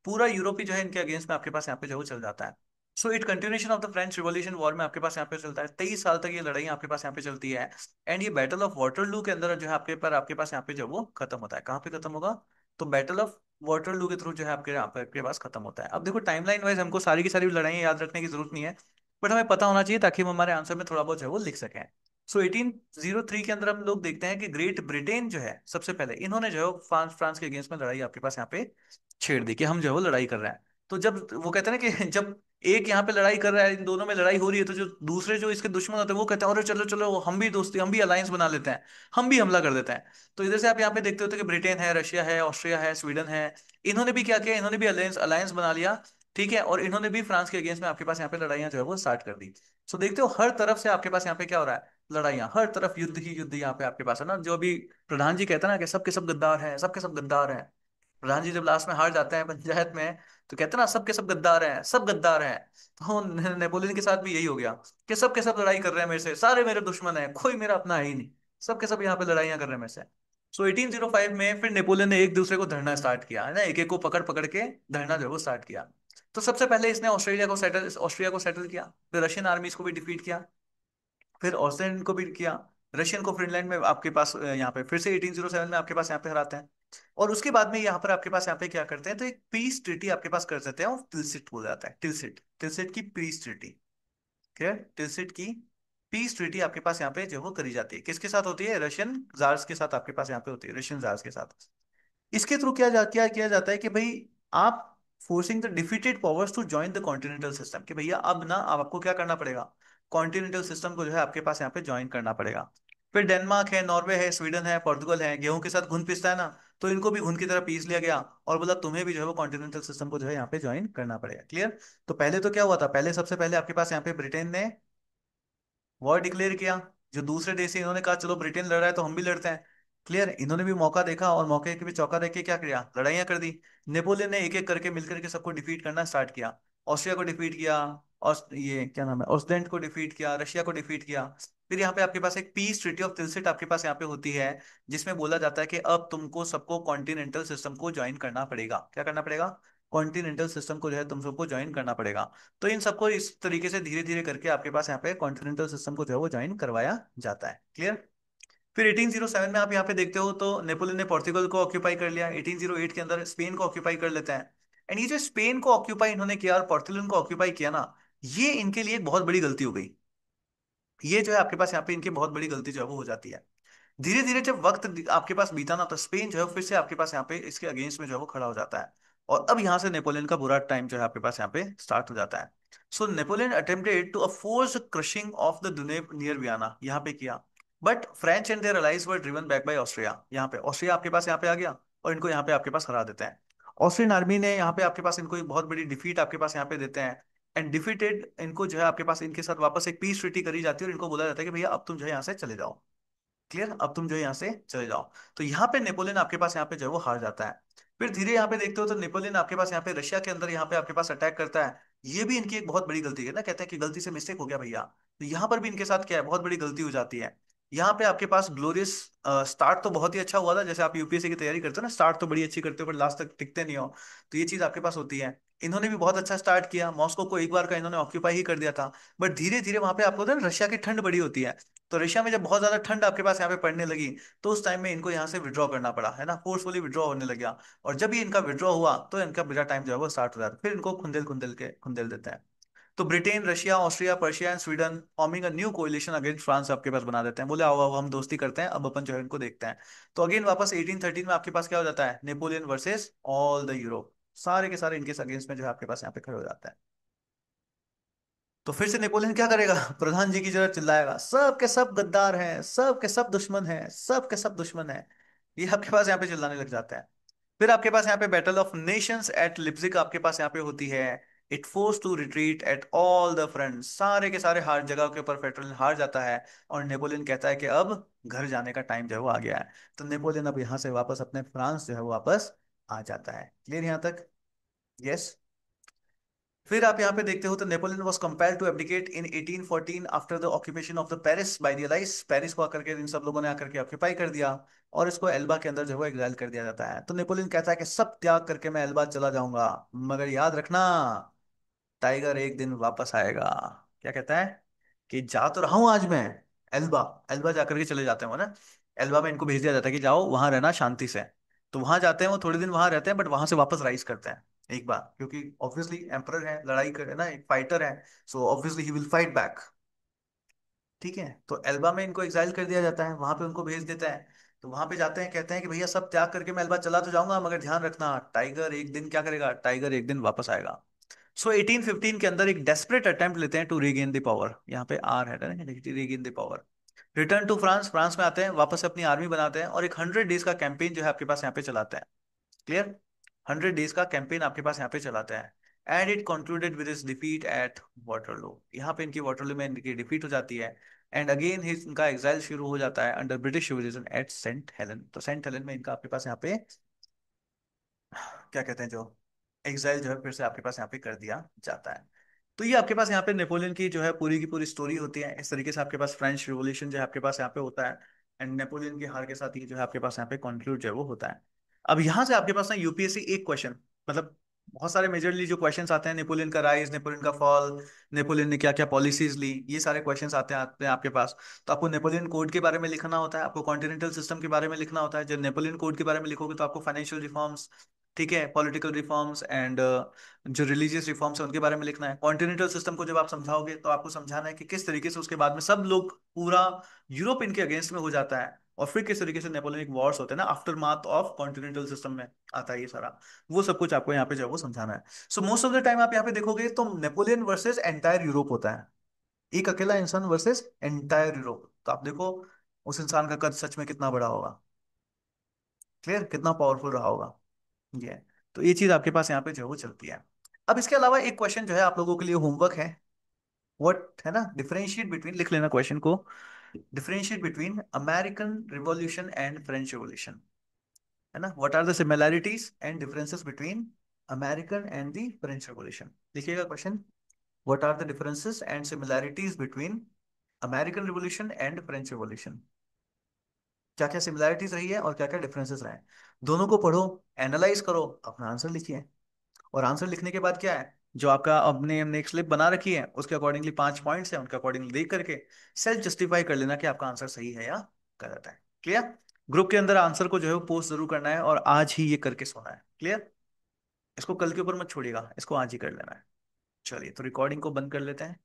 पूरा यूरोप ही जो है इनके अगेंस्ट में आपके पास यहाँ पे जो है वो चल जाता है। So it continuation of the French revolution war में आपके पास यहाँ पे चलता है, 23 साल तक ये लड़ाई आपके पास यहाँ पे चलती है। एंड ये बैटल ऑफ वाटरलू के अंदर जो है आपके पास यहाँ पे जो वो खत्म होता है। कहाँ पे खत्म होगा? तो बैटल ऑफ वाटरलू के थ्रू जो है आपके यहाँ पे आपके पास खत्म होता है। अब देखो टाइमलाइन वाइज हमको सारी की सारी लड़ाइयाँ याद रखने की जरूरत नहीं है, बट हमें पता होना चाहिए ताकि हम हमारे आंसर में थोड़ा बहुत जो है वो लिख सकें। सो 1803 के अंदर हम लोग देखते हैं कि ग्रेट ब्रिटेन जो है सबसे पहले इन्होंने जो है फ्रांस फ्रांस के अगेंस्ट में लड़ाई आपके पास यहाँ पे छेड़ दी कि हम जो है वो लड़ाई कर रहे हैं। तो जब वो कहते हैं ना कि जब एक यहाँ पे लड़ाई कर रहा है, इन दोनों में लड़ाई हो रही है, तो जो दूसरे जो इसके दुश्मन होते हैं वो कहते हैं अरे चलो चलो हम भी दोस्ती, हम भी अलायंस बना लेते हैं, हम भी हमला कर देते हैं। तो इधर से आप यहाँ पे देखते होते कि ब्रिटेन है, रशिया है, ऑस्ट्रिया है, स्वीडन है, इन्होंने भी क्या किया, इन्होंने भी अलायंस अलायंस बना लिया। ठीक है, और इन्होंने भी फ्रांस के अगेंस्ट में आपके पास यहाँ पे लड़ाइयाँ जो है वो स्टार्ट कर दी। सो देखते हो हर तरफ से आपके पास यहाँ पे क्या हो रहा है, लड़ाइयाँ, हर तरफ युद्ध ही युद्ध यहाँ पे आपके पास है ना। जो अभी प्रधान जी कहते हैं ना कि सबके सब गद्दार हैं, सबके सब गद्दार हैं। प्रधान जी जब लास्ट में हार जाते हैं पंचायत में, तो कहते हैं ना सबके सब गद्दार हैं, सब गद्दार हैं। तो नेपोलियन के साथ भी यही हो गया कि सबके सब लड़ाई कर रहे हैं मेरे से, सारे मेरे दुश्मन हैं, कोई मेरा अपना है ही नहीं, सबके सब यहाँ पे लड़ाइयाँ कर रहे हैं मेरे से। सो 1805 में फिर नेपोलियन ने एक दूसरे को धरना स्टार्ट किया, है ना, एक एक को पकड़ पकड़ के धरना जो है वो स्टार्ट किया। तो सबसे पहले इसने ऑस्ट्रिया को सेटल किया, फिर रशियन आर्मीज को भी डिफीट किया, फिर ऑस्ट्रियन को भी किया, रशियन को फिनलैंड में आपके पास यहाँ पे फिर से 1807 में आपके पास यहाँ पे हराते हैं। और उसके बाद में यहाँ पर आपके पास यहाँ पे क्या करते हैं, तो एक पीस ट्रीटी आपके पास कर देते हैं, और टिलसिट हो जाता है, टिलसिट, टिलसिट की पीस ट्रीटी। क्लियर? टिलसिट की पीस ट्रीटी आपके पास यहाँ पे जो वो करी जाती है, किसके साथ होती है? रशियन जार्स के साथ आपके पास यहाँ पे होती है, रशियन जार्स के साथ। इसके थ्रू क्या किया जाता है कि भाई आप forcing the defeated powers to join the continental system, कि भैया अब ना अब आपको क्या करना पड़ेगा, कॉन्टिनेंटल सिस्टम को जो है आपके पास यहाँ पे ज्वाइन करना पड़ेगा। फिर डेनमार्क है, नॉर्वे है, स्वीडन है, पोर्तुगल है, गेहूं के साथ घुन पिसता है ना, तो इनको भी घुन की तरह पीस लिया गया और बोला तुम्हें भी जो है वो कॉन्टिनेंटल सिस्टम को जो है यहाँ पे ज्वाइन करना पड़ेगा। क्लियर। तो पहले तो क्या हुआ था, पहले सबसे पहले आपके पास यहाँ पे ब्रिटेन ने वॉर डिक्लेयर किया। जो दूसरे देश है इन्होंने कहा चलो ब्रिटेन लड़ रहा है तो हम भी लड़ते हैं। क्लियर। इन्होंने भी मौका देखा और मौके के भी चौका देख के क्या किया, लड़ाइयां कर दी। नेपोलियन ने एक एक करके मिलकर के सबको डिफीट करना स्टार्ट किया। ऑस्ट्रिया को डिफीट किया, और ये क्या नाम है, ऑस्लैंड को डिफीट किया, रशिया को डिफीट किया। फिर यहाँ पे आपके पास एक पीस ट्रीटी ऑफ तिलसिट आपके पास यहाँ पे होती है, जिसमें बोला जाता है कि अब तुमको सबको कॉन्टिनेंटल सिस्टम को ज्वाइन करना पड़ेगा। क्या करना पड़ेगा, कॉन्टिनेंटल सिस्टम को जो है तुम सबको ज्वाइन करना पड़ेगा। तो इन सबको इस तरीके से धीरे धीरे करके आपके पास यहाँ पे कॉन्टिनेंटल सिस्टम को जो है वो ज्वाइन करवाया जाता है। क्लियर। फिर 1807 में आप यहाँ पे देखते हो तो नेपोलियन ने पोर्तुगल को ऑक्यूपाई कर लिया। 1808 के अंदर स्पेन को ऑक्यूपाई कर लेते हैं। एंड ये जो स्पेन को ऑक्यूपाई इन्होंने किया और पोर्तुगल को ऑक्यूपाई किया ना, ये इनके लिए एक बहुत बड़ी गलती हो गई। ये जो है आपके पास यहाँ पे इनकी बहुत बड़ी गलती जो है वो हो जाती है। धीरे धीरे जब वक्त आपके पास बीता ना, तो स्पेन जो है फिर से आपके पास यहाँ पे इसके अगेंस्ट में जो है वो खड़ा हो जाता है। और अब यहाँ से नेपोलियन का बुरा टाइम जो है आपके पास यहाँ पे स्टार्ट हो जाता है। So Napoleon attempted to force crossing of the Danube near Vienna, यहाँ पे किया। But French and their allies were driven back by Austria. यहाँ पे ऑस्ट्रिया आपके पास यहाँ पे आ गया और इनको यहाँ पे आपके पास हरा देते हैं। ऑस्ट्रियन आर्मी ने यहाँ पे आपके पास इनको एक बहुत बड़ी डिफीट आपके पास यहाँ पे देते हैं। एंड डिफीटेड इनको जो है आपके पास इनके साथ वापस एक पीस ट्रीटी करी जाती है और इनको बोला जाता है कि भैया अब तुम जो है यहाँ से चले जाओ। क्लियर। अब तुम जो है यहाँ से चले जाओ। तो यहाँ पे नेपोलियन आपके पास यहाँ पे जो है वो हार जाता है। फिर धीरे यहाँ पे देखते हो तो नेपोलियन आपके पास यहाँ पे रशिया के अंदर यहाँ पे आपके पास अटैक करता है। ये भी इनकी एक बहुत बड़ी गलती है ना, कहते हैं कि गलती से मिस्टेक हो गया भैया। तो यहाँ पर भी इनके साथ क्या है, बहुत बड़ी गलती हो जाती है। यहाँ पे आपके पास ग्लोरियस स्टार्ट तो बहुत ही अच्छा हुआ था, जैसे आप यूपीएससी की तैयारी करते हो ना, स्टार्ट तो बड़ी अच्छी करते हो पर लास्ट तक टिकते नहीं हो। तो ये चीज आपके पास होती है। इन्होंने भी बहुत अच्छा स्टार्ट किया, मॉस्को को एक बार का इन्होंने ऑक्यूपाई ही कर दिया था। बट धीरे धीरे वहां पे आपको पता है ना, रशिया की ठंड बड़ी होती है। तो रशिया में जब बहुत ज्यादा ठंड आपके पास यहाँ पे पड़ने लगी, तो उस टाइम में इनको यहाँ से विड्रॉ करना पड़ा, है ना, फोर्सफुली विड्रॉ होने लग गया। और जब ये इनका विड्रॉ हुआ तो इनका बुरा टाइम जो है वो स्टार्ट हो जाता है। फिर इनको खुंदेल खुंदेल के खुंदेल देते हैं। तो Britain, Russia, Austria, Persia and Sweden forming a new coalition against France आपके पास बना देते हैं। बोले आओ आओ हम दोस्ती करते हैं, अब अपन जो है इनको देखते हैं। तो अगेन वापस 1813 में आपके पास क्या हो जाता है, Napoleon versus all the Europe. सारे के सारे इनके अगेंस्ट में जो है आपके पास यहाँ पे खड़े हो जाता है। तो फिर से नेपोलियन क्या करेगा, प्रधान जी की जरूरत चिल्लाएगा, सब के सब गद्दार हैं, सब के सब दुश्मन हैं, सब के सब दुश्मन हैं। ये आपके पास यहाँ पे चिल्लाने लग जाता है। फिर आपके पास यहाँ पे battle of nations at Leipzig आपके पास यहाँ पे होती है। It force to retreat at all the front, सारे के सारे हार जगह के ऊपर फेडरल हार जाता है। और नेपोलियन कहता है कि अब घर जाने का टाइम जो है वो आ गया है। तो नेपोलियन अब यहाँ से वापस अपने फ्रांस जो है वो वापस आ जाता है। क्लियर यहाँ तक। यस। फिर आप यहाँ पे देखते हो तो Napoleon was compelled to abdicate in 1814 after the occupation of the Paris by the allies. Paris को आकर के इन सब लोगों ने आकर के ऑक्यूपाई कर दिया और इसको एल्बा के अंदर जो है एग्जाइल कर दिया जाता है। तो नेपोलियन कहता है कि सब त्याग करके मैं एल्बा चला जाऊंगा, मगर याद रखना टाइगर एक दिन वापस आएगा। क्या कहता है कि जा तो रहा हूं आज मैं एल्बा। एल्बा जाकर के चले जाते हैं वो ना, एल्बा में इनको भेज दिया जाता है कि जाओ वहां रहना शांति से। तो वहां जाते हैं, वो थोड़े दिन वहां रहते हैं, बट वहां से वापस राइज करते हैं एक बार, क्योंकि ऑब्वियसली एम्परर है, लड़ाई करे ना, एक फाइटर है। So obviously he will fight back. ठीक है। तो एल्बा में इनको एग्जाइल कर दिया जाता है, वहां पे उनको भेज देता है। तो वहां पे जाते हैं, कहते हैं कि भैया सब त्याग करके मैं एल्बा चला तो जाऊंगा, मगर ध्यान रखना टाइगर एक दिन क्या करेगा, टाइगर एक दिन वापस आएगा। सो 1815 के अंदर एक डेस्परेट अटेम्प्ट लेते हैं टू रीगेन द पावर। यहाँ पे आर है ना, regain the power. Return to France, France में आते हैं, वापस से अपनी आर्मी बनाते हैं और एक 100 डेज का कैंपेन जो है आपके पास यहाँ पे चलाते हैं। क्लियर। 100 डेज का कैंपेन आपके पास यहाँ पे चलाते हैं। And it concluded with his defeat at Waterloo. यहाँ पे इनकी वाटरलू में इनकी डिफीट हो जाती है। एंड अगेन हिज इनका एग्जाइल शुरू हो जाता है under British rulism at Saint Helena. तो सेंट हेलन में इनका आपके पास यहाँ पे क्या कहते हैं, जो एग्जाइल जो है फिर से आपके पास यहाँ पे कर दिया जाता है। तो ये आपके पास यहाँ पे नेपोलियन की जो है पूरी की पूरी स्टोरी होती है। इस तरीके से आपके पास फ्रेंच रिवॉल्यूशन जो है आपके पास यहाँ पे होता है। एंड नेपोलियन की हार के साथ ये जो है आपके पास यहाँ पे कंक्लूड जो है वो होता है। अब यहाँ से आपके पास ना यूपीएससी एक क्वेश्चन, मतलब बहुत सारे मेजरली जो क्वेश्चंस आते हैं, नेपोलियन का राइज, नेपोलियन का फॉल, नेपोलियन ने क्या क्या पॉलिसीज ली, ये सारे क्वेश्चंस आते हैं आपके पास। तो आपको नेपोलियन कोड के बारे में लिखना होता है, आपको कॉन्टिनेंटल सिस्टम के बारे में लिखना होता है। जब नेपोलियन कोड के बारे में लिखोगे तो आपको फाइनेंशियल रिफॉर्म्स, ठीक है, पॉलिटिकल रिफॉर्म्स एंड जो रिलीजियस रिफॉर्म्स है उनके बारे में लिखना है। कॉन्टिनेंटल सिस्टम को जब आप समझाओगे तो आपको समझाना है कि किस तरीके से उसके बाद में सब लोग पूरा यूरोप इनके अगेंस्ट में हो जाता है। और फिर किस तरीके से नेपोलियनिक वॉर्स होते हैं ना, after math of continental system में आता है ये सारा। वो सब कुछ आपको यहाँ पे जो है वो समझाना है। So most of the time आप यहाँ पे देखोगे तो नेपोलियन वर्सेस एंटायर यूरोप होता है, एक अकेला इंसान वर्सेस एंटायर यूरोप। तो आप देखो उस इंसान का कद सच में कितना बड़ा होगा। क्लियर, कितना पावरफुल रहा होगा ये। तो ये चीज आपके पास यहाँ पे जो है वो चलती है। अब इसके अलावा एक क्वेश्चन जो है आप लोगों के लिए होमवर्क है। व्हाट है ना, डिफरेंशिएट बिटवीन, लिख लेना क्वेश्चन को। Differentiate between American revolution and French revolution, है ना। What are the similarities and differences between American and the French revolution. लिखिएगा question, what are the differences and similarities between American revolution and French revolution. क्या क्या similarities रही है और क्या क्या डिफरेंसेस रहे हैं, दोनों को पढ़ो, एनालाइज करो, अपना आंसर लिखिए। और आंसर लिखने के बाद क्या है, जो आपका अपने हमने एक स्लिप बना रखी है उसके अकॉर्डिंगली 5 पॉइंट्स हैं, उनके अकॉर्डिंगली देख करके सेल्फ जस्टिफाई कर लेना कि आपका आंसर सही है या गलत है। क्लियर। ग्रुप के अंदर आंसर को जो है वो पोस्ट जरूर करना है और आज ही ये करके सोना है। क्लियर, इसको कल के ऊपर मत छोड़िएगा, इसको आज ही कर लेना है। चलिए तो रिकॉर्डिंग को बंद कर लेते हैं।